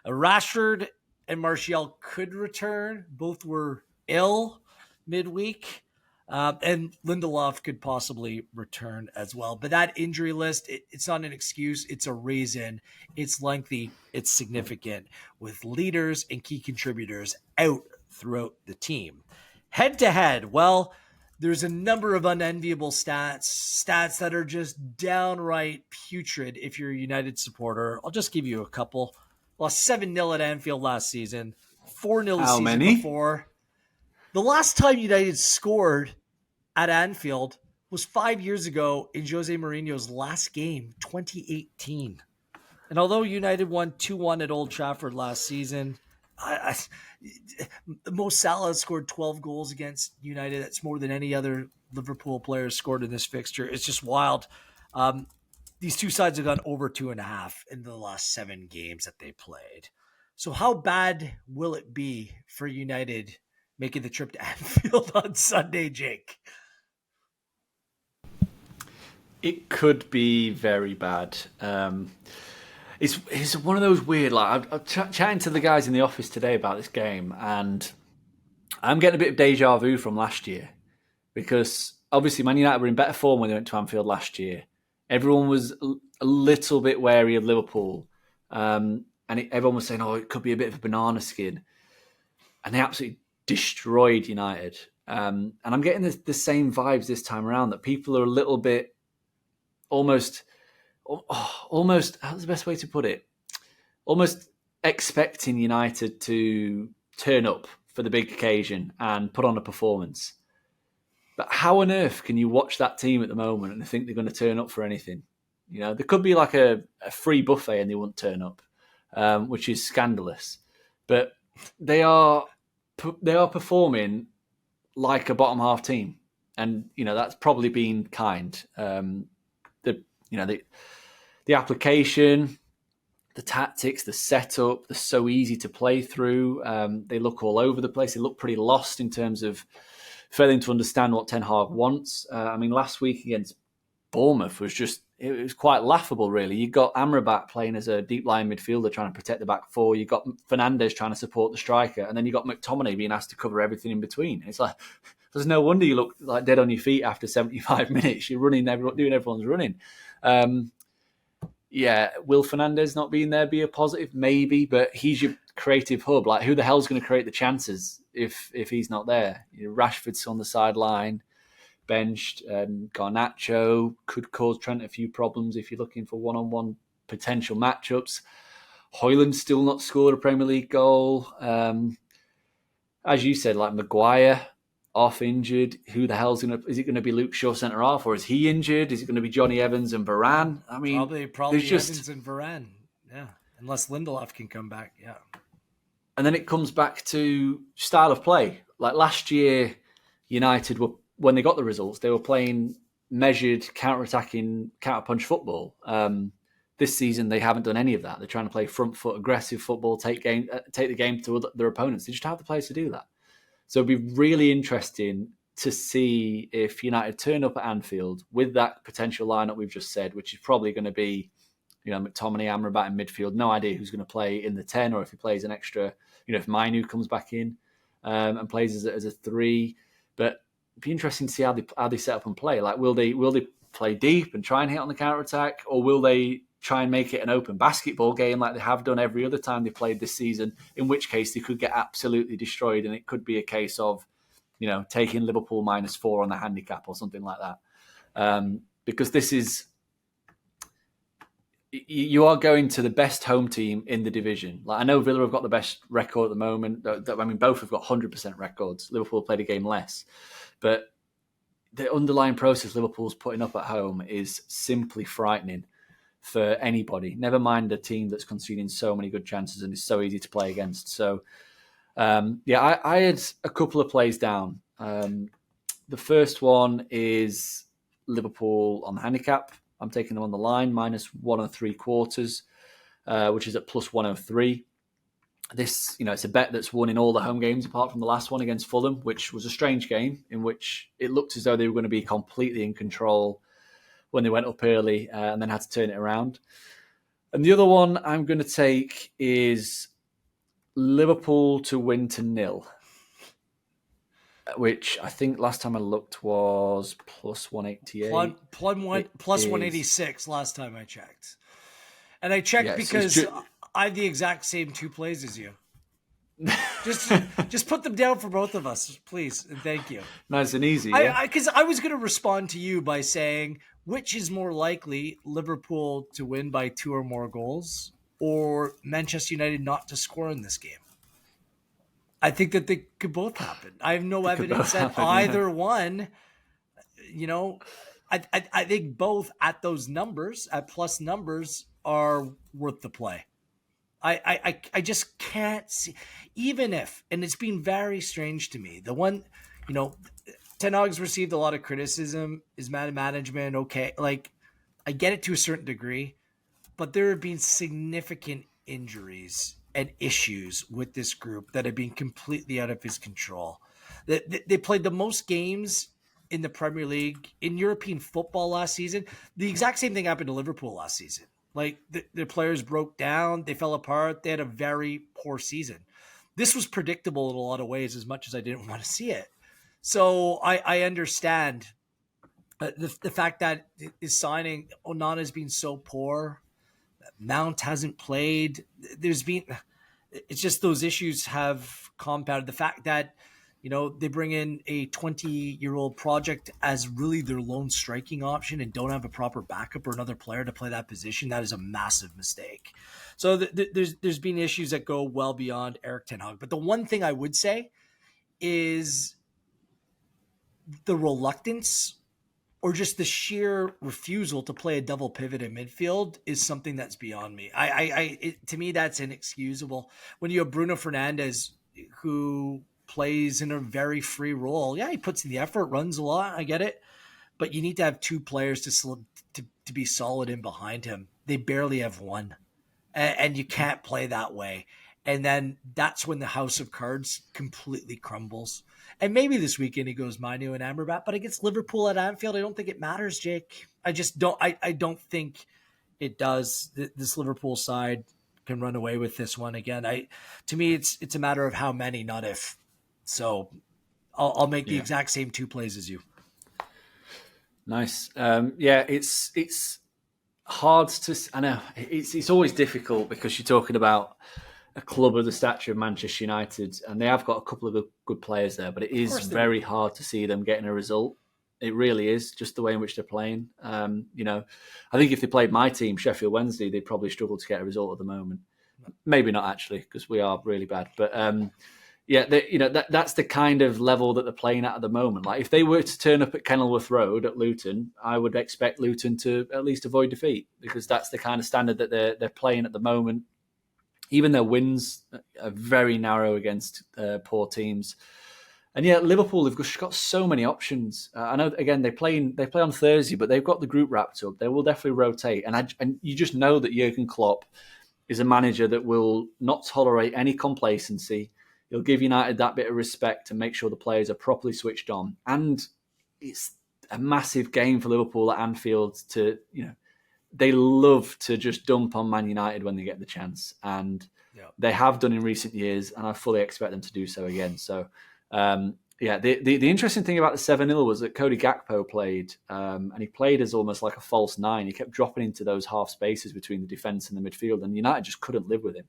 Rashford and Martial could return. Both were ill midweek. And Lindelof could possibly return as well. But that injury list, it's not an excuse. It's a reason. It's lengthy. It's significant, with leaders and key contributors out throughout the team. Head-to-head, well, there's a number of unenviable stats that are just downright putrid if you're a United supporter. I'll just give you a couple. Lost 7-0 at Anfield last season, 4-0 the season before. The last time United scored at Anfield was 5 years ago in Jose Mourinho's last game, 2018. And although United won 2-1 at Old Trafford last season, Mo Salah scored 12 goals against United. That's more than any other Liverpool player scored in this fixture. It's just wild. These two sides have gone over 2.5 in the last 7 games that they played. So how bad will it be for United making the trip to Anfield on Sunday, Jake? It could be very bad. It's one of those weird, like, I'm chatting to the guys in the office today about this game, and I'm getting a bit of deja vu from last year, because obviously Man United were in better form when they went to Anfield last year. Everyone was a little bit wary of Liverpool, and everyone was saying, it could be a bit of a banana skin. And they absolutely destroyed United. And I'm getting the same vibes this time around, that people are a little bit almost, how's the best way to put it? Almost expecting United to turn up for the big occasion and put on a performance. But how on earth can you watch that team at the moment and think they're going to turn up for anything? You know, there could be like a free buffet and they won't turn up, which is scandalous. But they are performing like a bottom half team, and that's probably been kind. The application, the tactics, the setup, they're so easy to play through. They look all over the place. They look pretty lost in terms of failing to understand what Ten Hag wants. Last week against Bournemouth it was quite laughable, really. You got Amrabat playing as a deep line midfielder trying to protect the back four. You got Fernandes trying to support the striker, and then you got McTominay being asked to cover everything in between. It's like, there's no wonder you look like dead on your feet after 75 minutes. You're running, doing everyone's running. Will Fernandes not being there be a positive? Maybe, but he's your creative hub. Like, who the hell's going to create the chances if he's not there? Rashford's on the sideline, benched, and Garnacho could cause Trent a few problems if you're looking for one-on-one potential matchups. Højlund's still not scored a Premier League goal. As you said, like Maguire off injured. Who the hell's is it going to be Luke Shaw centre half, or is he injured? Is it going to be Johnny Evans and Varane? Probably Evans and Varane. Yeah, unless Lindelof can come back. Yeah. And then it comes back to style of play. Like last year, United were, when they got the results, they were playing measured, counter-attacking, counter-punch football. This season, they haven't done any of that. They're trying to play front foot, aggressive football, take the game to their opponents. They just have the players to do that. So it'd be really interesting to see if United turn up at Anfield with that potential lineup we've just said, which is probably going to be, McTominay, Amrabat in midfield. No idea who's going to play in the 10 or if he plays an extra, if Mainu comes back in and plays as a 3. But it'd be interesting to see how they set up and play. Like, will they play deep and try and hit on the counter attack, or will they try and make it an open basketball game like they have done every other time they played this season? In which case they could get absolutely destroyed, and it could be a case of, taking Liverpool -4 on the handicap or something like that. Because this is, you are going to the best home team in the division. Like, I know Villa have got the best record at the moment. I mean, both have got 100% records. Liverpool played a game less. But the underlying process Liverpool's putting up at home is simply frightening for anybody. Never mind a team that's conceding so many good chances and is so easy to play against. So, I had a couple of plays down. The first one is Liverpool on the handicap. I'm taking them on the line, -1.75, which is at +103. This, it's a bet that's won in all the home games apart from the last one against Fulham, which was a strange game in which it looked as though they were going to be completely in control when they went up early and then had to turn it around. And the other one I'm going to take is Liverpool to win to 0, which I think last time I looked was +188. Plus 186 last time I checked. And I checked because I have the exact same 2 plays as you. Just put them down for both of us, please, and thank you. Nice and easy. Because I was going to respond to you by saying, which is more likely, Liverpool to win by 2 or more goals, or Manchester United not to score in this game? I think that they could both happen. I have no evidence that either one. I think both at those numbers, at plus numbers, are worth the play. I just can't see, even if, and it's been very strange to me. The one, Ten Hag's received a lot of criticism. Is management okay? Like, I get it to a certain degree, but there have been significant injuries and issues with this group that have been completely out of his control. They played the most games in the Premier League, in European football last season. The exact same thing happened to Liverpool last season. Like, the players broke down, they fell apart, they had a very poor season. This was predictable in a lot of ways, as much as I didn't want to see it. So I understand the fact that his signing, Onana's been so poor, Mount hasn't played. It's just those issues have compounded. The fact that, they bring in a 20-year-old project as really their lone striking option and don't have a proper backup or another player to play that position, that is a massive mistake. So there's been issues that go well beyond Erik ten Hag. But the one thing I would say is the reluctance or just the sheer refusal to play a double pivot in midfield is something that's beyond me. To me, that's inexcusable. When you have Bruno Fernandes, who plays in a very free role, he puts in the effort, runs a lot, I get it, but you need to have 2 players to be solid in behind him. They barely have one, and you can't play that way. And then that's when the house of cards completely crumbles. And maybe this weekend he goes Mainu and Amrabat, but against Liverpool at Anfield, I don't think it matters, Jake. I just don't. I don't think it does. This Liverpool side can run away with this one again. To me, it's a matter of how many, not if. So I'll make the exact same 2 plays as you. Nice. It's hard to. I know it's always difficult because you're talking about a club of the stature of Manchester United, and they have got a couple of good players there, but it is very hard to see them getting a result. It really is, just the way in which they're playing. I think if they played my team, Sheffield Wednesday, they'd probably struggle to get a result at the moment. Maybe not actually, because we are really bad. But yeah, that's the kind of level that they're playing at the moment. Like if they were to turn up at Kenilworth Road at Luton, I would expect Luton to at least avoid defeat, because that's the kind of standard that they're playing at the moment. Even their wins are very narrow against poor teams. And yeah, Liverpool have just got so many options. I know, again, they play on Thursday, but they've got the group wrapped up. They will definitely rotate, and you just know that Jurgen Klopp is a manager that will not tolerate any complacency. He'll give United that bit of respect and make sure the players are properly switched on. And it's a massive game for Liverpool at Anfield. They love to just dump on Man United when they get the chance, and they have done in recent years, and I fully expect them to do so again. So, the interesting thing about the 7-0 was that Cody Gakpo played, and he played as almost like a false nine. He kept dropping into those half spaces between the defence and the midfield, and United just couldn't live with him.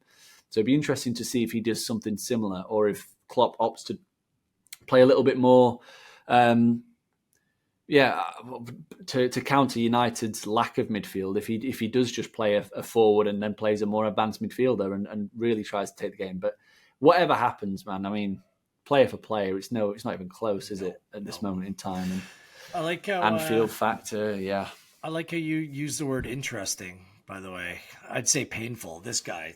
So it'd be interesting to see if he does something similar, or if Klopp opts to play a little bit more, to counter United's lack of midfield. If he does just play a forward and then plays a more advanced midfielder and really tries to take the game. But whatever happens, man, I mean, player for player, it's not even close, is it, at this moment in time? And I like how Anfield factor, yeah. I like how you use the word interesting. By the way, I'd say painful. This guy.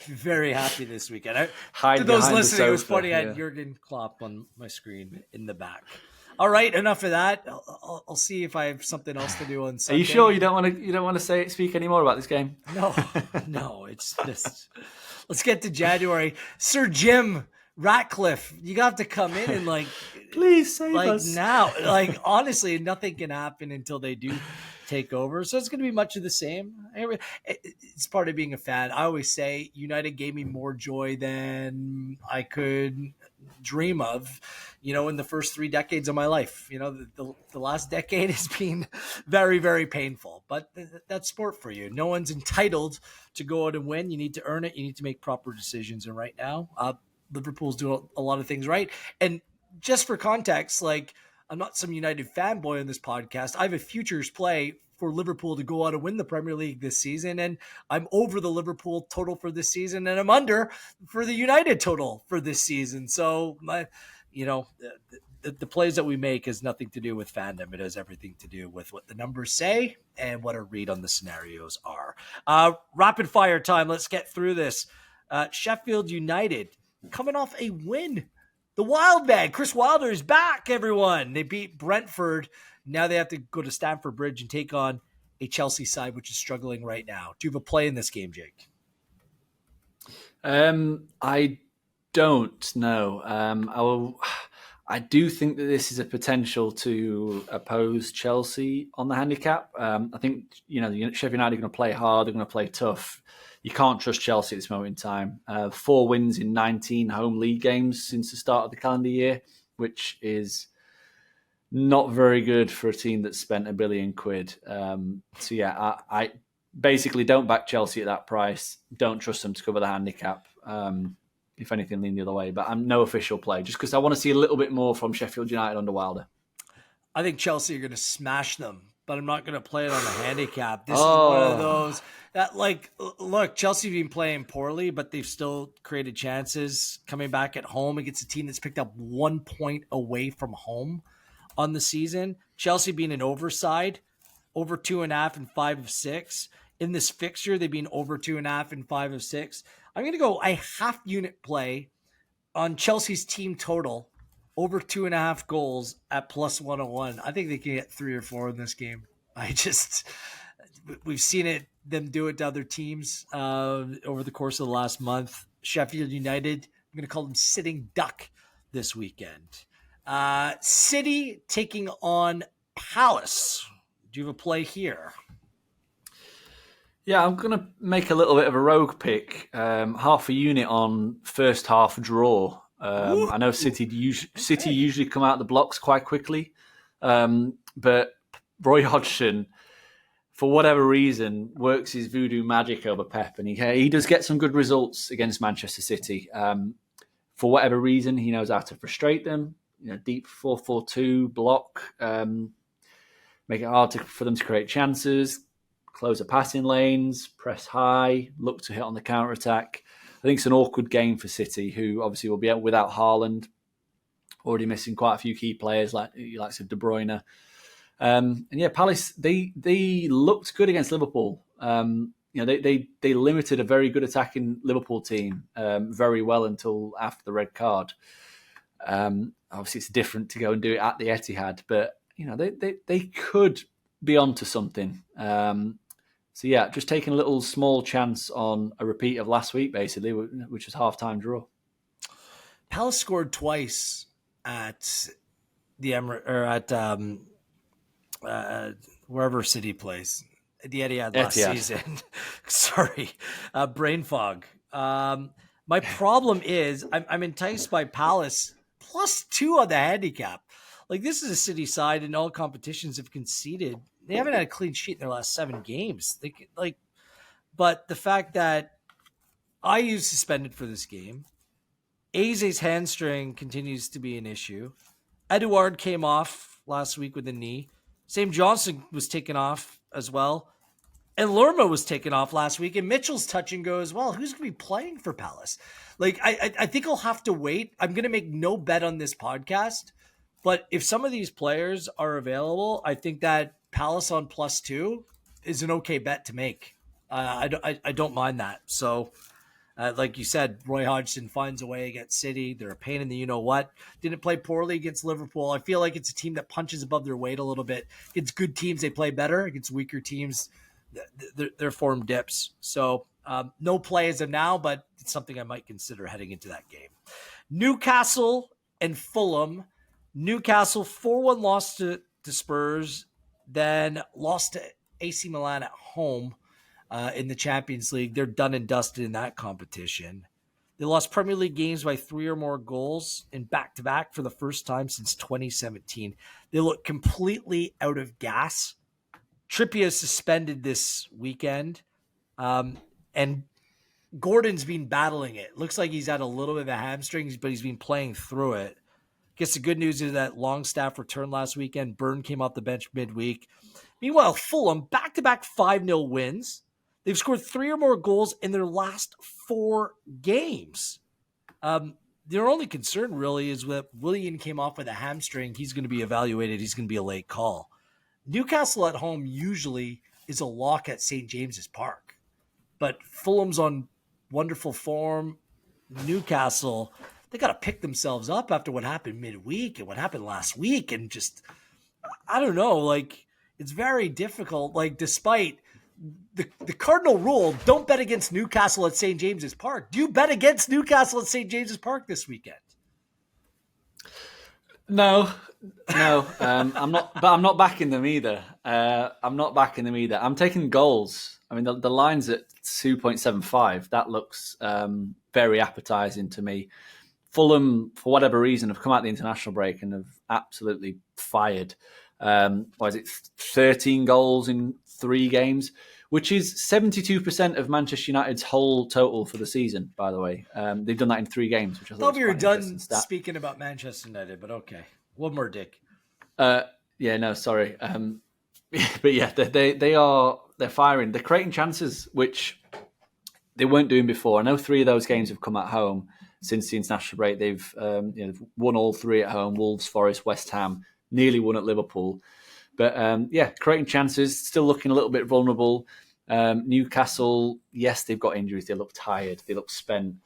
Very happy this weekend. To those listening, I was pointing at Jurgen Klopp on my screen in the back. All right, enough of that. I'll see if I have something else to do on Sunday. Are you sure you don't want to speak any more about this game? No. It's just let's get to January. Sir Jim Ratcliffe, you got to come in and please save us now. Honestly, nothing can happen until they do take over. So it's going to be much of the same. It's part of being a fan. I always say United gave me more joy than I could dream of, in the first 3 decades of my life. The last decade has been very, very painful, but that's sport for you. No one's entitled to go out and win. You need to earn it. You need to make proper decisions. And right now, Liverpool's doing a lot of things right. And just for context, I'm not some United fanboy on this podcast. I have a futures play for Liverpool to go out and win the Premier League this season, and I'm over the Liverpool total for this season, and I'm under for the United total for this season. So, the plays that we make has nothing to do with fandom. It has everything to do with what the numbers say and what our read on the scenarios are. Rapid fire time. Let's get through this. Sheffield United coming off a win. The Wild Man, Chris Wilder, is back, everyone. They beat Brentford. Now they have to go to Stamford Bridge and take on a Chelsea side, which is struggling right now. Do you have a play in this game, Jake? I don't know. I do think that this is a potential to oppose Chelsea on the handicap. I think, Sheffield United are going to play hard. They're going to play tough. You can't trust Chelsea at this moment in time. 4 wins in 19 home league games since the start of the calendar year, which is not very good for a team that spent £1 billion. I basically don't back Chelsea at that price. Don't trust them to cover the handicap. If anything, lean the other way. But I'm no official play, just because I want to see a little bit more from Sheffield United under Wilder. I think Chelsea are going to smash them, but I'm not going to play it on the handicap. This is one of those that, look, Chelsea have been playing poorly, but they've still created chances coming back at home against a team that's picked up 1 point away from home on the season. Chelsea being an overside, over 2.5 and 5 of 6. In this fixture, they've been over 2.5 and 5 of 6. I'm going to go a half unit play on Chelsea's team total over 2.5 goals at plus 101. I think they can get 3 or 4 in this game. We've seen them do it to other teams over the course of the last month. Sheffield United, I'm going to call them sitting duck this weekend. City taking on Palace. Do you have a play here? Yeah, I'm going to make a little bit of a rogue pick. Half a unit on first half draw. I know City usually come out of the blocks quite quickly, but Roy Hodgson, for whatever reason, works his voodoo magic over Pep, and he does get some good results against Manchester City. For whatever reason, he knows how to frustrate them. Deep 4-4-2 block, make it hard for them to create chances. Close the passing lanes, press high, look to hit on the counter-attack. think it's an awkward game for City, who obviously will be out without Haaland, already missing quite a few key players like De Bruyne. And yeah, Palace, they looked good against Liverpool. They limited a very good attacking Liverpool team very well until after the red card. Obviously, it's different to go and do it at the Etihad, but they could be onto something. So yeah, just taking a little small chance on a repeat of last week, basically, which was half-time draw. Palace scored twice at the wherever City plays. The Etihad last season. Sorry, brain fog. My problem is I'm enticed by Palace +2 on the handicap. Like, this is a City side in all competitions have conceded. They haven't had a clean sheet in their last 7 games. But the fact that Ayew suspended for this game, Eze's hamstring continues to be an issue. Edouard came off last week with a knee. Sam Johnson was taken off as well. And Lerma was taken off last week, and Mitchell's touch and go as well. Who's going to be playing for Palace? Like, I think I'll have to wait. I'm going to make no bet on this podcast. But if some of these players are available, I think that Palace on +2 is an okay bet to make. I don't mind that. So, like you said, Roy Hodgson finds a way against City. They're a pain in the you-know-what. Didn't play poorly against Liverpool. I feel like it's a team that punches above their weight a little bit. Against good teams, they play better. Against weaker teams, their form dips. So no play as of now, but it's something I might consider heading into that game. Newcastle and Fulham. Newcastle 4-1 loss to Spurs, then lost to AC Milan at home in the Champions League. They're done and dusted in that competition. They lost Premier League games by 3 or more goals in back-to-back for the first time since 2017. They look completely out of gas. Trippier suspended this weekend, and Gordon's been battling it. Looks like he's had a little bit of a hamstring, but he's been playing through it. Guess the good news is that Longstaff returned last weekend. Byrne came off the bench midweek. Meanwhile, Fulham, back-to-back 5-0 wins. They've scored 3 or more goals in their last 4 games. Their only concern really is that Willian came off with a hamstring. He's going to be evaluated. He's going to be a late call. Newcastle at home usually is a lock at St. James's Park. But Fulham's on wonderful form. Newcastle, they got to pick themselves up after what happened midweek and what happened last week. And just, I don't know, like, it's very difficult. Like, despite the cardinal rule, don't bet against Newcastle at St. James's Park. Do you bet against Newcastle at St. James's Park this weekend? No, I'm not. But I'm not backing them either. I'm taking goals. I mean, the line's at 2.75. That looks very appetizing to me. Fulham, for whatever reason, have come out the international break and have absolutely fired. 13 goals in 3 games, which is 72% of Manchester United's whole total for the season, by the way. They've done that in 3 games, which I thought we were done speaking about Manchester United, but okay. One more, Dick. Sorry. But yeah, they're firing. They're creating chances, which they weren't doing before. I know 3 of those games have come at home since the international break. They've won all 3 at home: Wolves, Forest, West Ham. Nearly won at Liverpool. But creating chances, still looking a little bit vulnerable. Newcastle, yes, they've got injuries. They look tired. They look spent.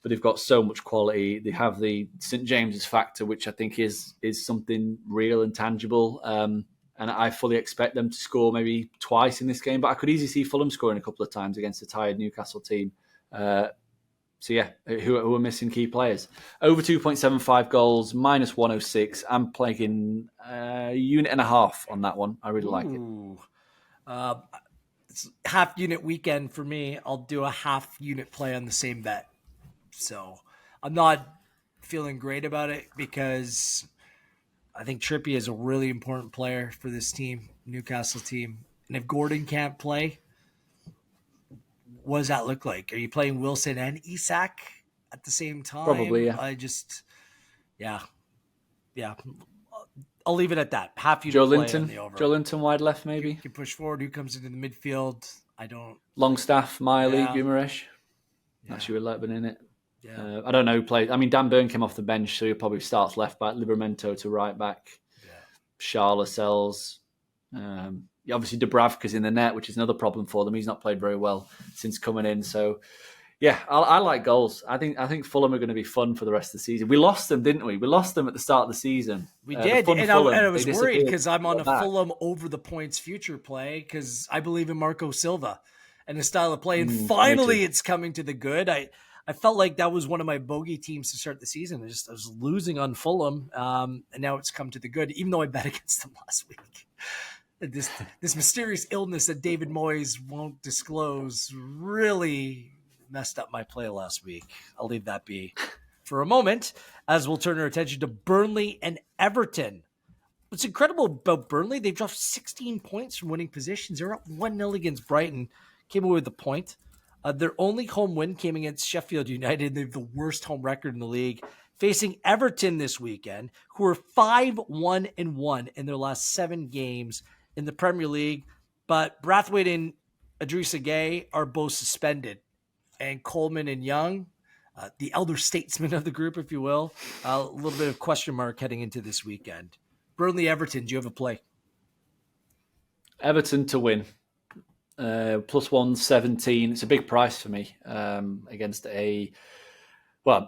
But they've got so much quality. They have the St. James's factor, which I think is something real and tangible. And I fully expect them to score maybe twice in this game. But I could easily see Fulham scoring a couple of times against a tired Newcastle team. Who are missing key players. Over 2.75 goals, minus 106. I'm playing unit and a half on that one. I really like it. It's half unit weekend for me. I'll do a half unit play on the same bet. So I'm not feeling great about it because I think Trippier is a really important player for this team, Newcastle team. And if Gordon can't play, what does that look like? Are you playing Wilson and Isak at the same time? Probably, yeah. Yeah. I'll leave it at that. Half unit Joe play Linton, on the over. Joe Linton wide left maybe. You can push forward. Who comes into the midfield? I don't. Longstaff, Miley, Guimaraes. That's your 11, isn't it? Yeah. I don't know who played. I mean, Dan Burn came off the bench, so he probably starts left back. Livramento to right back. Yeah. Charla Sells. Obviously, Dubravka's in the net, which is another problem for them. He's not played very well since coming in. So, yeah, I like goals. I think Fulham are going to be fun for the rest of the season. We lost them, didn't we? We lost them at the start of the season. We did, and I was worried because I'm on a Fulham over the points future play because I believe in Marco Silva and his style of play. And finally, it's coming to the good. I felt like that was one of my bogey teams to start the season. I was losing on Fulham, and now it's come to the good, even though I bet against them last week. This mysterious illness that David Moyes won't disclose really messed up my play last week. I'll leave that be for a moment, as we'll turn our attention to Burnley and Everton. What's incredible about Burnley, they've dropped 16 points from winning positions. They're up 1-0 against Brighton, came away with a point. Their only home win came against Sheffield United. They have the worst home record in the league, facing Everton this weekend, who are 5-1-1 in their last 7 games in the Premier League. But Brathwaite and Idrissa Gueye are both suspended. And Coleman and Young, the elder statesman of the group, if you will, a little bit of question mark heading into this weekend. Burnley, Everton, do you have a play? Everton to win. Plus 117. It's a big price for me against like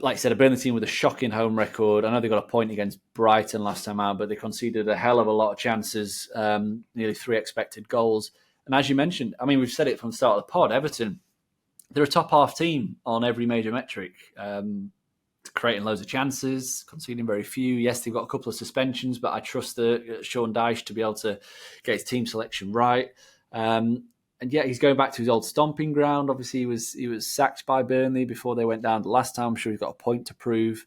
I said, a Burnley team with a shocking home record. I know they got a point against Brighton last time out, but they conceded a hell of a lot of chances, nearly 3 expected goals. And as you mentioned, I mean, we've said it from the start of the pod, Everton, they're a top half team on every major metric, creating loads of chances, conceding very few. Yes, they've got a couple of suspensions, but I trust Sean Dyche to be able to get his team selection right. And yeah, he's going back to his old stomping ground. Obviously, he was sacked by Burnley before they went down the last time. I'm sure he's got a point to prove.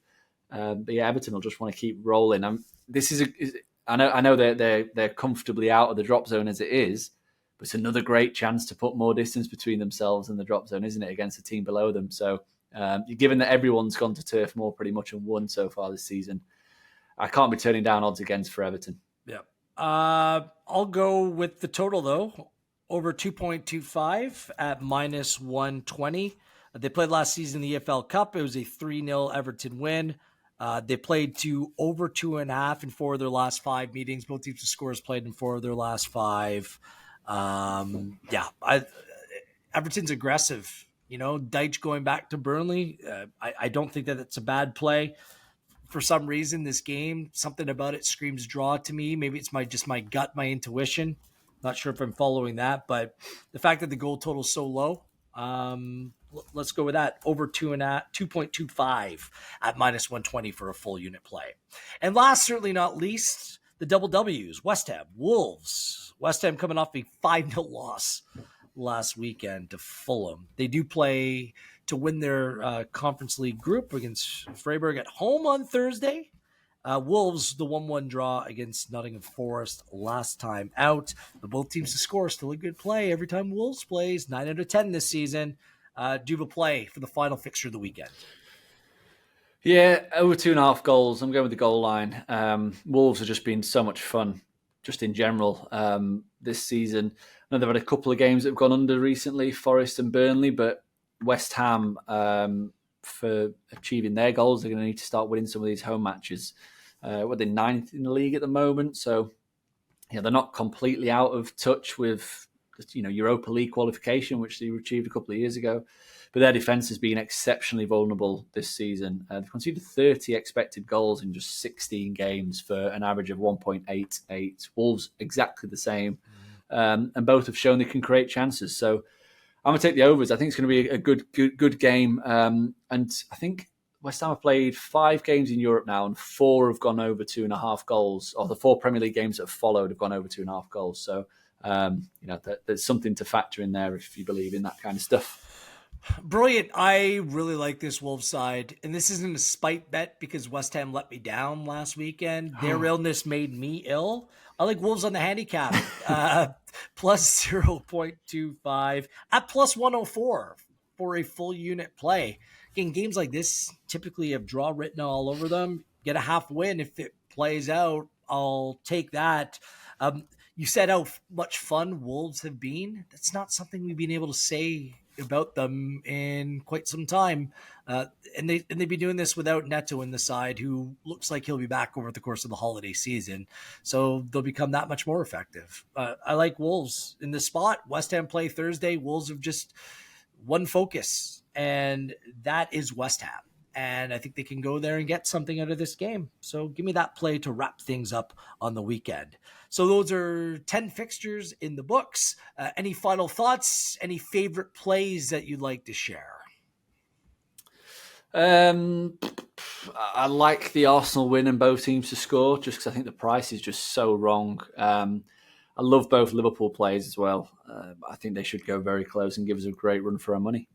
But yeah, Everton will just want to keep rolling. I know they're comfortably out of the drop zone as it is, but it's another great chance to put more distance between themselves and the drop zone, isn't it, against a team below them? So, given that everyone's gone to Turf Moor pretty much and won so far this season, I can't be turning down odds against for Everton. Yeah, I'll go with the total though. Over 2.25 at minus 120. They played last season in the EPL Cup. It was a 3-0 Everton win. They played to over 2.5 in 4 of their last 5 meetings. Both teams' scores played in 4 of their last 5. Everton's aggressive. Dyche going back to Burnley. I don't think that it's a bad play. For some reason, this game, something about it screams draw to me. Maybe it's my gut, my intuition. Not sure if I'm following that, but the fact that the goal total is so low, let's go with that. Over 2.25 at minus 120 for a full unit play. And last, certainly not least, the double W's. West Ham, Wolves. West Ham coming off a 5-0 loss last weekend to Fulham. They do play to win their Conference League group against Freiburg at home on Thursday. Wolves, the 1-1 draw against Nottingham Forest last time out. But both teams to score, still a good play every time Wolves plays. 9 out of 10 this season. Do you have a play for the final fixture of the weekend? Yeah, over 2.5 goals. I'm going with the goal line. Wolves have just been so much fun, just in general, this season. I know they've had a couple of games that have gone under recently, Forest and Burnley, but West Ham, for achieving their goals, they're going to need to start winning some of these home matches. They're 9th in the league at the moment, so yeah, they're not completely out of touch with Europa League qualification, which they achieved a couple of years ago. But their defence has been exceptionally vulnerable this season. They've conceded 30 expected goals in just 16 games for an average of 1.88. Wolves exactly the same, and both have shown they can create chances. So I'm going to take the overs. I think it's going to be a good game. And I think West Ham have played 5 games in Europe now, and 4 have gone over 2.5 goals. Or the 4 Premier League games that have followed have gone over 2.5 goals. So, there's something to factor in there if you believe in that kind of stuff. Brilliant. I really like this Wolves side. And this isn't a spite bet because West Ham let me down last weekend. Their illness made me ill. I like Wolves on the handicap. Plus 0.25 at plus 104 for a full unit play. Again, games like this typically have draw written all over them. Get a half win. If it plays out, I'll take that. You said how much fun Wolves have been. That's not something we've been able to say about them in quite some time. And they'd be doing this without Neto in the side, who looks like he'll be back over the course of the holiday season. So they'll become that much more effective. I like Wolves in this spot. West Ham play Thursday. Wolves have just one focus, and that is West Ham. And I think they can go there and get something out of this game. So give me that play to wrap things up on the weekend. So those are 10 fixtures in the books. Any final thoughts? Any favorite plays that you'd like to share? I like the Arsenal win and both teams to score, just because I think the price is just so wrong. I love both Liverpool plays as well. I think they should go very close and give us a great run for our money.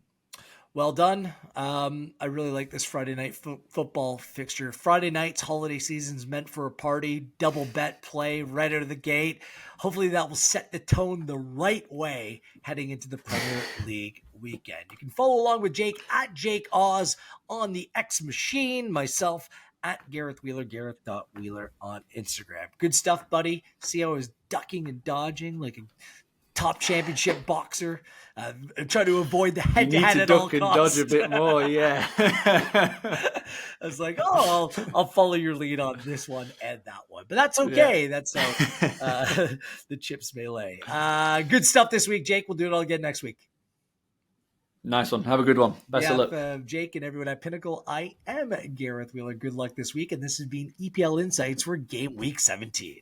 Well done. I really like this Friday night football fixture. Friday night's holiday season's meant for a party, double bet play right out of the gate. Hopefully that will set the tone the right way heading into the Premier League weekend. You can follow along with Jake at Jake Oz on the X Machine, myself at Gareth Wheeler, Gareth.Wheeler on Instagram. Good stuff, buddy. See how I was ducking and dodging like a top championship boxer, try to avoid the head-to-head at all costs. You need to duck and dodge a bit more, yeah. I was like, I'll follow your lead on this one and that one. But that's okay. Yeah. That's how the chips may lay. Good stuff this week, Jake. We'll do it all again next week. Nice one. Have a good one. Best of luck. Jake and everyone at Pinnacle, I am Gareth Wheeler. Good luck this week. And this has been EPL Insights for Game Week 17.